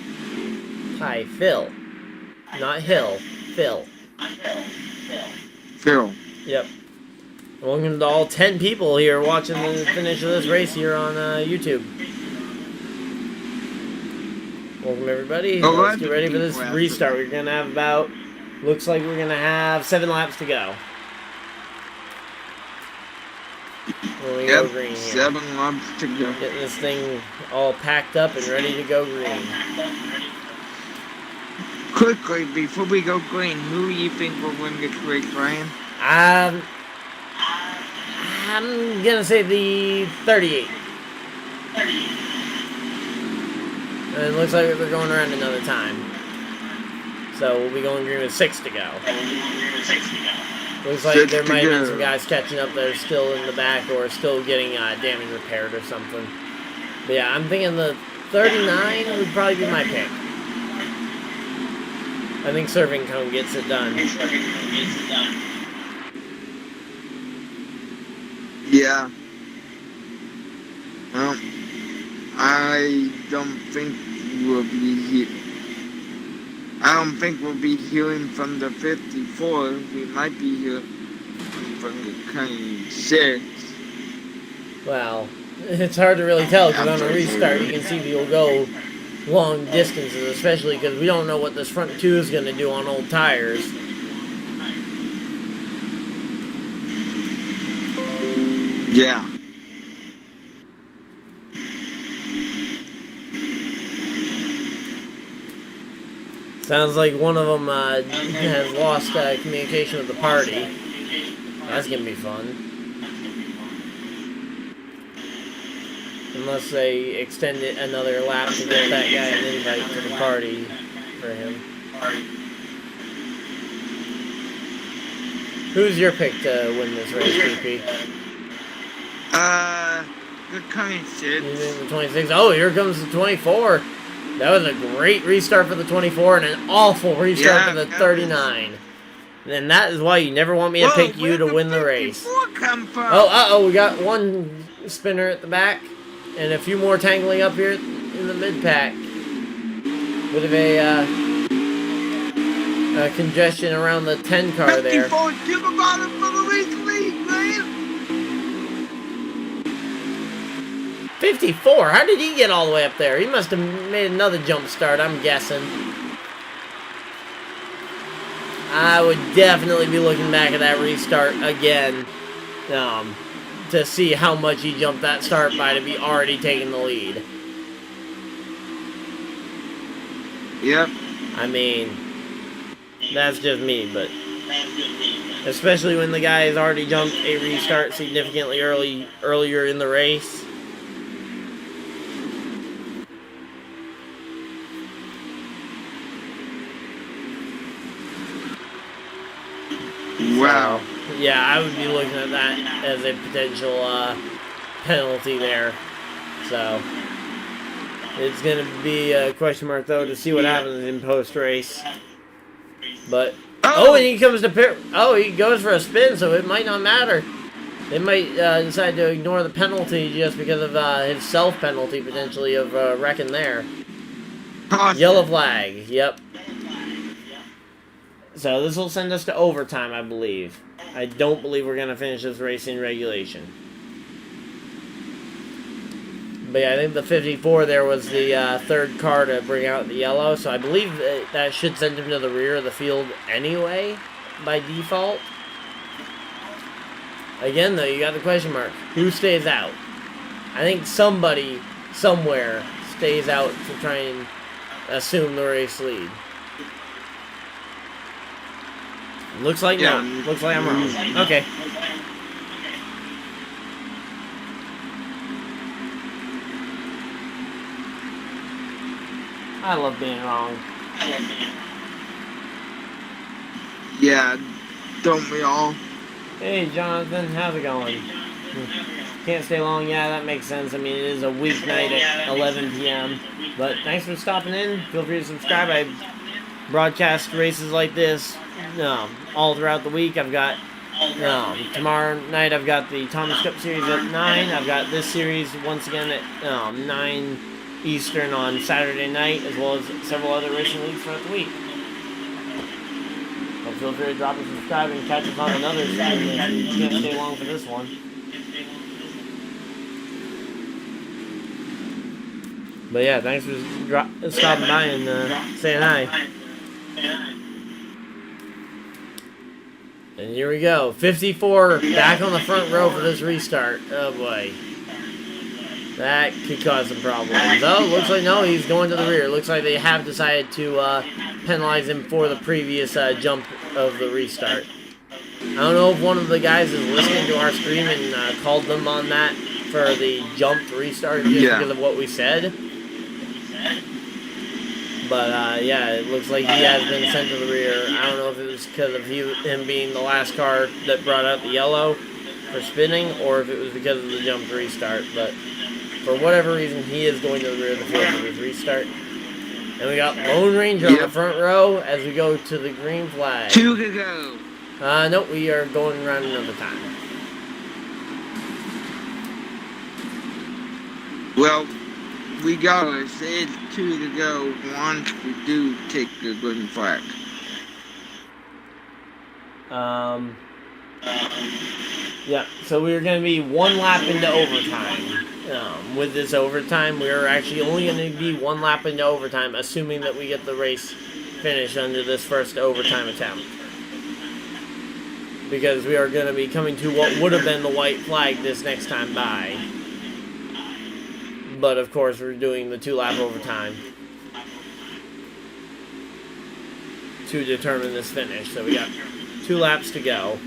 A: Typhil. Not Hill. Phil.
B: Phil.
A: Yep. Welcome to all 10 people here watching the finish of this race here on YouTube. Welcome everybody. Let's get ready for this restart. We're going to have about, looks like we're going to have 7 laps to go. We
B: Yep,
A: go green here.
B: 7 laps to go.
A: Getting this thing all packed up and ready to go green.
B: Quickly, before we go green, who do you think will win this race, Ryan?
A: I'm gonna say the 38. And it looks like we're going around another time. So we'll be going green with 6 to go. Looks like there might have been some guys catching up that are still in the back or still getting damage repaired or something. But yeah, I'm thinking the 39 would probably be my pick. I think Serving Cone gets it done.
B: Yeah. Well, I don't think we'll be here. I don't think we'll be hearing from the 54. We might be hearing from the 26.
A: Well, it's hard to really tell because on a restart you can see you'll go long distances, especially because we don't know what this front 2 is going to do on old tires.
B: Yeah.
A: Sounds like one of them has lost communication with the party. That's going to be fun. Unless they extend it another lap to get that guy an invite to the party for him. Who's your pick to win this race, PP?
B: The 26.
A: The 26. Oh, here comes the 24. That was a great restart for the 24 and an awful restart for the 39. And that is why you never want me to pick you to win the race.
B: Come from?
A: Oh, we got one spinner at the back and a few more tangling up here in the mid-pack. Bit of a congestion around the 10 car there.
B: 54, give a bottom for the race lead, man.
A: 54? How did he get all the way up there? He must have made another jump start, I'm guessing. I would definitely be looking back at that restart again to see how much he jumped that start by to be already taking the lead.
B: Yep.
A: I mean, that's just me, but especially when the guy has already jumped a restart significantly earlier in the race.
B: Wow.
A: So, yeah, I would be looking at that as a potential penalty there. So, it's going to be a question mark, though, to see what happens in post-race. But, and he comes to pit. Oh, he goes for a spin, so it might not matter. They might decide to ignore the penalty just because of his self-penalty, potentially, of wrecking there.
B: Awesome.
A: Yellow flag, yep. So this will send us to overtime, I believe. I don't believe we're going to finish this race in regulation. But yeah, I think the 54 there was the third car to bring out the yellow, so I believe that should send him to the rear of the field anyway, by default. Again, though, you got the question mark. Who stays out? I think somebody, somewhere, stays out to try and assume the race lead. Looks like no. Looks like I'm wrong. Okay. I love being wrong.
B: Yeah, don't we all?
A: Hey, Jonathan, how's it going? Can't stay long. Yeah, that makes sense. I mean, it is a weeknight at 11 p.m. But thanks for stopping in. Feel free to subscribe. I broadcast races like this all throughout the week. I've got tomorrow night. I've got the Thomas Cup Series at 9. I've got this series once again at 9 Eastern on Saturday night, as well as several other racing leagues throughout the week. So feel free to drop and subscribe and catch us on another stream if you can't stay long for this one. But yeah, thanks for stopping by and saying hi. And here we go. 54 back on the front row for this restart. Oh boy. That could cause some problems. Oh, looks like no, he's going to the rear. Looks like they have decided to penalize him for the previous jump of the restart. I don't know if one of the guys is listening to our stream and called them on that for the jumped restart just because of what we said. But yeah, it looks like he has been sent to the rear. I don't know if it was because of him being the last car that brought out the yellow for spinning, or if it was because of the jumped restart. But for whatever reason, he is going to the rear of the field for his restart. And we got Lone Ranger on the front row as we go to the green flag.
B: 2 to go.
A: Nope, we are going around another time.
B: Well, regardless, it's 2 to go once we do take the green flag.
A: Yeah, so we're going to be 1 lap into overtime. With this overtime, we're actually only going to be 1 lap into overtime, assuming that we get the race finished under this first overtime attempt. Because we are going to be coming to what would have been the white flag this next time by. But of course, we're doing the 2-lap overtime to determine this finish. So we got 2 laps to go.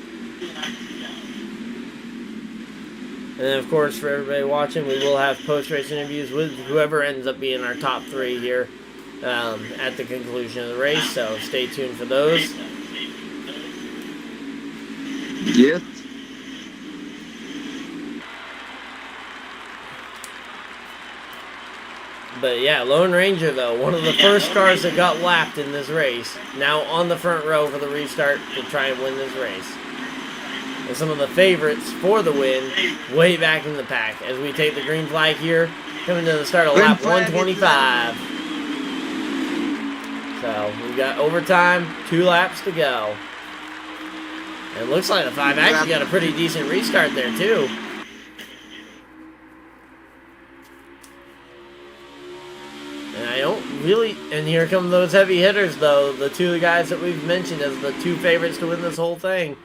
A: And then, of course, for everybody watching, we will have post-race interviews with whoever ends up being our top 3 here at the conclusion of the race. So stay tuned for those.
B: Yes.
A: But yeah, Lone Ranger, though, one of the first cars that got lapped in this race, now on the front row for the restart to try and win this race. And some of the favorites for the win way back in the pack as we take the green flag here, coming to the start of lap 125. So we got overtime, 2 laps to go. And it looks like the 5 actually got a pretty decent restart there too. And I don't really, and here come those heavy hitters though, the 2 guys that we've mentioned as the 2 favorites to win this whole thing.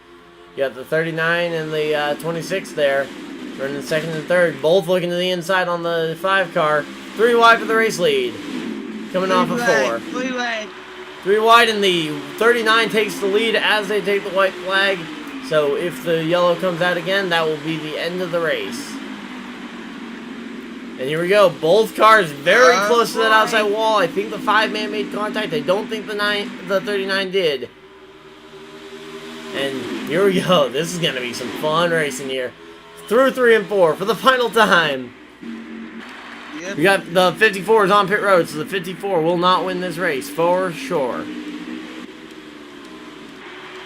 A: You got the 39 and the 26 there, running second and third, both looking to the inside on the 5 car. 3 wide for the race lead, coming off of 4.
B: 3 wide.
A: 3 wide, and the 39 takes the lead as they take the white flag. So if the yellow comes out again, that will be the end of the race. And here we go. Both cars very close to that outside wall. I think the 5 man made contact. I don't think the 39 did. And here we go. This is going to be some fun racing here. Through 3 and 4 for the final time.
B: Yep.
A: We got the 54s on pit road, so the 54 will not win this race for sure.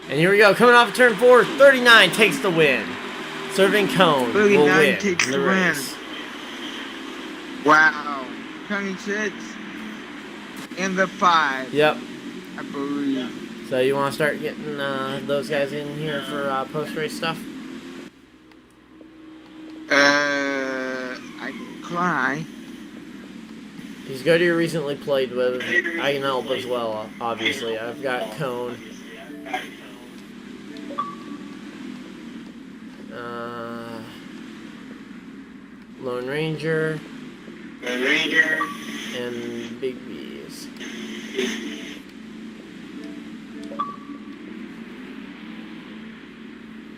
A: And here we go. Coming off of turn 4, 39 takes the win. Serving Cone will win
B: takes
A: the
B: the
A: race.
B: Win. Wow. 26 and the 5.
A: Yep.
B: I believe.
A: So you want to start getting those guys in here for post-race stuff?
B: I try.
A: He's good. You recently played with. I can help as well. Obviously, I've got Cone. Lone Ranger. And Big B's.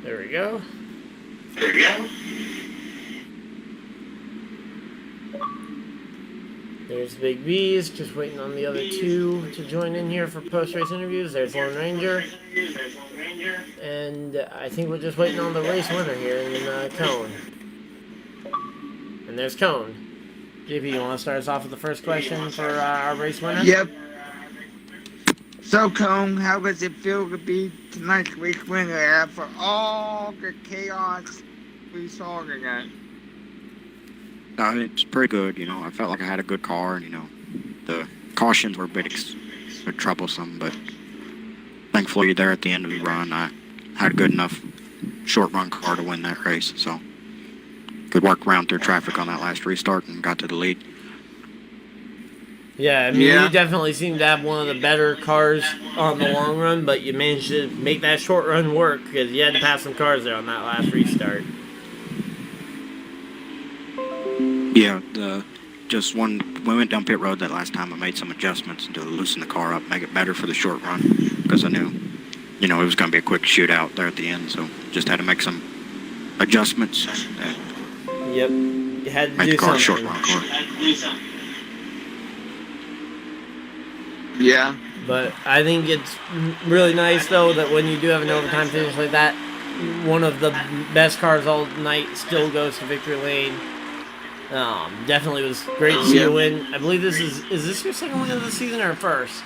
A: There we go. There's Big B's, just waiting on the other two to join in here for post-race interviews. There's Lone Ranger. And I think we're just waiting on the race winner here in Cone. And there's Cone. JP, you want to start us off with the first question for our race winner?
B: Yep. So, Cone, how does it feel to be tonight's race winner after all the chaos we saw tonight?
C: It's pretty good, you know. I felt like I had a good car, and, you know, the cautions were a bit troublesome, but thankfully there at the end of the run, I had a good enough short-run car to win that race, so good work around through traffic on that last restart and got to the lead.
A: Yeah, I mean, you definitely seem to have one of the better cars on the long run, but you managed to make that short run work because you had to pass some cars there on that last restart.
C: Yeah, just when we went down pit road that last time, I made some adjustments to loosen the car up, make it better for the short run, because I knew, you know, it was going to be a quick shootout there at the end, so just had to make some adjustments.
A: Yep, you had to
C: make
A: do
C: the car
A: something.
C: short run car.
B: Yeah.
A: But I think it's really nice, though, that when you do have an overtime finish like that, one of the best cars all night still goes to victory lane. Definitely was great to see you win. I believe this is this your second win of the season or first?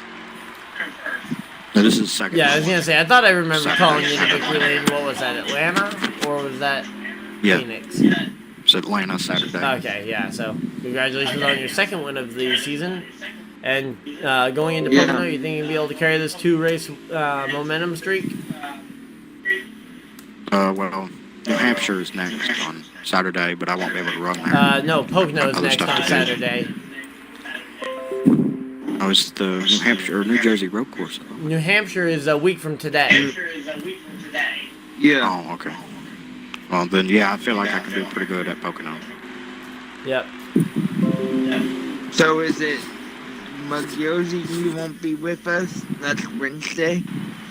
C: No, this is second.
A: Yeah, I was going to say, I thought I remember calling you the victory lane. What was that, Atlanta? Or was that Phoenix?
C: It's Atlanta Saturday.
A: Okay, yeah, so congratulations on your second win of the season. And going into Pocono, you think you'll be able to carry this two-race momentum streak?
C: Well, New Hampshire is next on Saturday, but I won't be able to run there.
A: No, Pocono is next on Saturday.
C: Oh, it's the New Hampshire or New Jersey road course.
A: New Hampshire is a week from today.
B: Yeah.
C: Oh, okay. Well, then, yeah, I feel like I can do pretty good at Pocono.
A: Yep.
B: So is it Magiosi you won't be with us next Wednesday?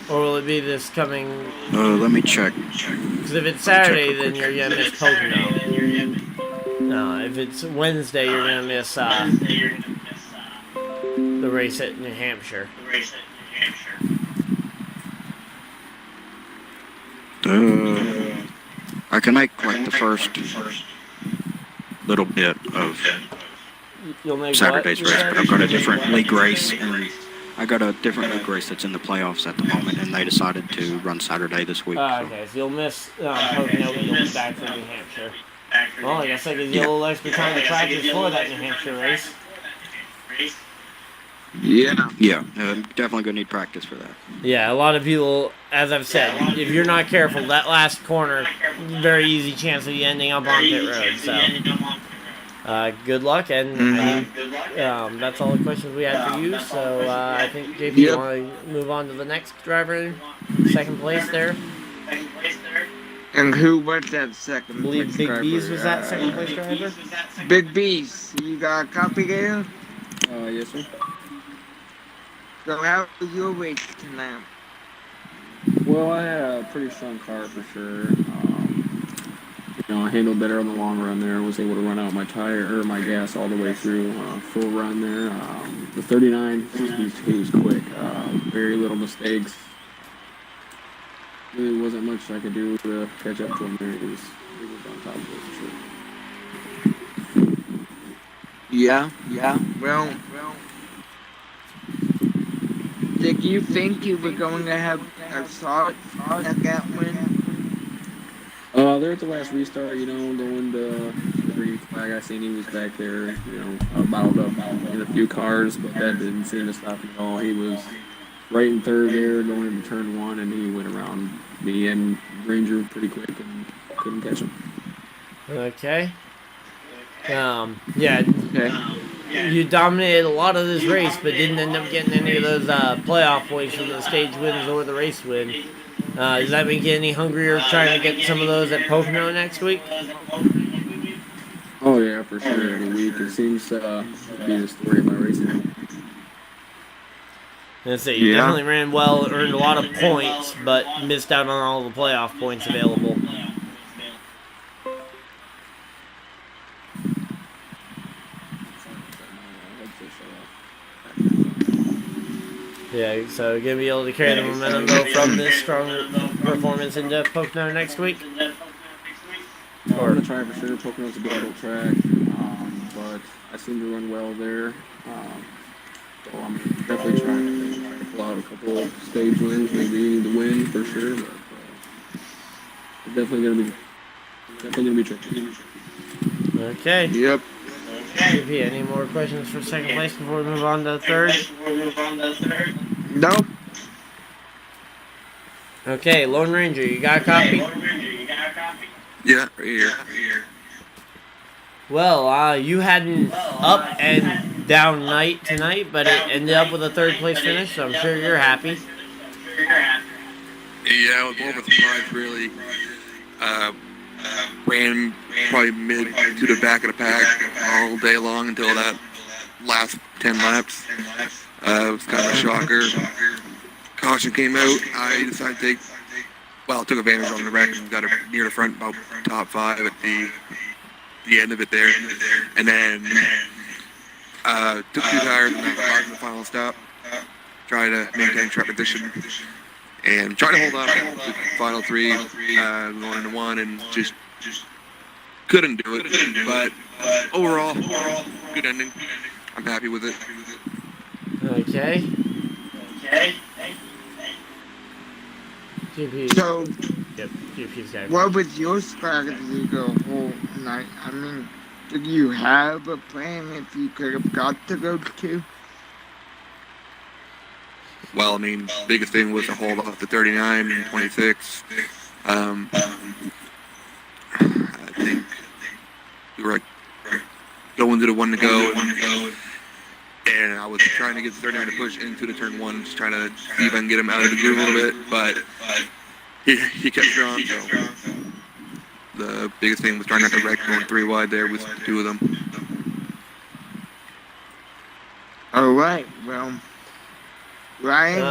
A: Or will it be this coming...
C: Let me check.
A: Because if it's Saturday, then you're going to miss Pocono. No, if it's Wednesday, you're going to miss the race at New Hampshire.
C: I can make like the first little bit of
A: You'll make
C: Saturday's
A: what?
C: race, but I've got a different league race, and I got a different league race that's in the playoffs at the moment, and they decided to run Saturday this week.
A: Okay, so you'll miss Pocono, but you'll be back for New Hampshire. Well, I guess that gives you a little extra time to practice for that New Hampshire race.
B: Yeah.
C: Yeah, definitely gonna need practice for that.
A: Yeah, a lot of people, as I've said, if you're not careful, that last corner, very easy chance of you ending up on pit road. So, good luck, and that's all the questions we had for you. So, I think JP, you want to move on to the next driver, second place there.
B: And who was that second?
A: I believe
B: place
A: Big
B: driver?
A: B's was that second place driver.
B: Big B's. You got a copy there?
D: Yes, sir.
B: So how was your race tonight?
D: Well, I had a pretty strong car for sure. I handled better on the long run there. Was able to run out my tire or my gas all the way through full run there. The 39, he was quick. Very little mistakes. Really wasn't much I could do to catch up to him there. He was on top of it for sure.
B: Yeah. Well. Did you think you were going to have a shot at that win?
D: There at the last restart, going to the green flag, I seen he was back there, bottled up in a few cars, but that didn't seem to stop him at all. He was right in third there, going into turn one, and he went around me and Ranger pretty quick and couldn't catch him.
A: Okay. Yeah,
B: Okay.
A: you dominated a lot of this race, but didn't end up getting any of those playoff points from the stage wins or the race win. Does that make you any hungrier trying to get some of those at Pocono next week?
D: Oh yeah, for sure. Every week it seems to be the story of my racing.
A: Let's say you
B: Yeah.
A: definitely ran well, earned a lot of points, but missed out on all the playoff points available. Yeah, so gonna be able to carry the momentum though from this strong performance into Pocono next week.
D: I'm gonna try for sure. Pocono's a difficult track, but I seem to run well there. So I'm definitely trying to pull out a couple of stage wins, maybe the win for sure. But it's definitely gonna be tricky.
A: Okay.
B: Yep.
A: GP, any more questions for second place before we move on to third?
B: Nope.
A: Okay, Lone Ranger, you got a copy?
E: Yeah, right here.
A: Well, you had an up and down night tonight, but it ended up with a third place finish, so I'm sure you're happy.
E: Yeah, it was more of a surprise, really. Ran probably mid to the back of the pack all day long until that last 10 laps. It was kind of a shocker. Caution came out. I decided to took advantage on the wreck and got it near the front, about top 5 at the end of it there. And then took 2 tires and then got in the final stop. Try to maintain track position. And try to hold on to the final 3, going into 1, and just couldn't do it. But overall, good ending. I'm happy with it.
A: Okay. GP.
B: So,
A: Yep, GP's got it.
B: what was your strategy the whole night? I mean, did you have a plan if you could have got to go to?
E: Well, I mean, biggest thing was to hold off the 39 and 26. I think we were going to the 1 to go, and I was trying to get the 39 to push into the turn 1, just trying to see if I can get him out of the groove a little bit, but he kept strong, so the biggest thing was trying not to wreck going 3 wide there with 2 of them.
B: All right. Well, Ryan,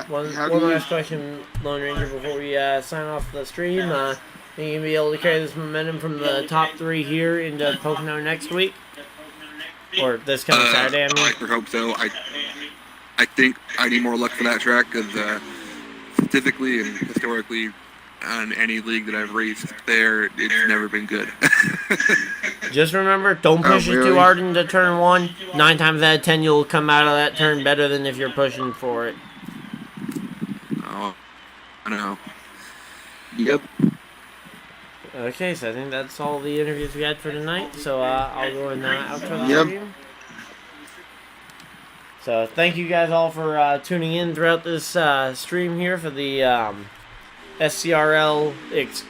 A: One
B: how do you?
A: last question, Lone Ranger, before we sign off the stream. Think you can be able to carry this momentum from the top 3 here into Pocono next week? Or this coming Saturday, I mean?
E: I hope so. I think I need more luck for that track because statistically and historically, on any league that I've raced there, it's never been good.
A: Just remember, don't push it too
B: really?
A: hard into turn 1. 9 times out of 10, you'll come out of that turn better than if you're pushing for it.
E: Oh, I know.
B: Yep.
A: Okay, so I think that's all the interviews we had for tonight. So I'll go and outro the
B: Yep.
A: stream. So thank you guys all for tuning in throughout this stream here for the SCRL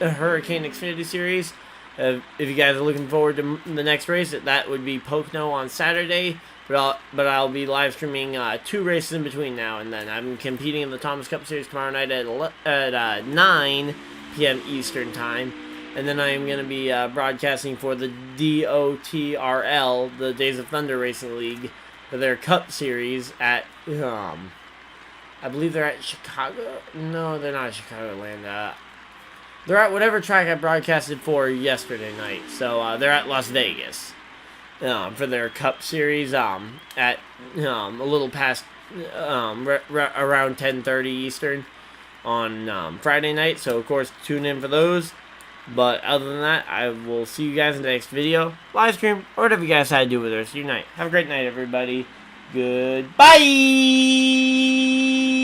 A: Hurricane Xfinity Series. If you guys are looking forward to the next race, that would be Pocono on Saturday. But I'll be live streaming 2 races in between now and then. I'm competing in the Thomas Cup Series tomorrow night at 9 p.m. Eastern Time. And then I am going to be broadcasting for the DOTRL, the Days of Thunder Racing League, for their Cup Series at, I believe they're at Chicago? No, they're not at Chicagoland. They're at whatever track I broadcasted for yesterday night. So they're at Las Vegas for their Cup Series at a little past around 10:30 Eastern on Friday night. So of course tune in for those. But other than that, I will see you guys in the next video, live stream, or whatever you guys had to do with the rest of your night. Have a great night, everybody. Goodbye.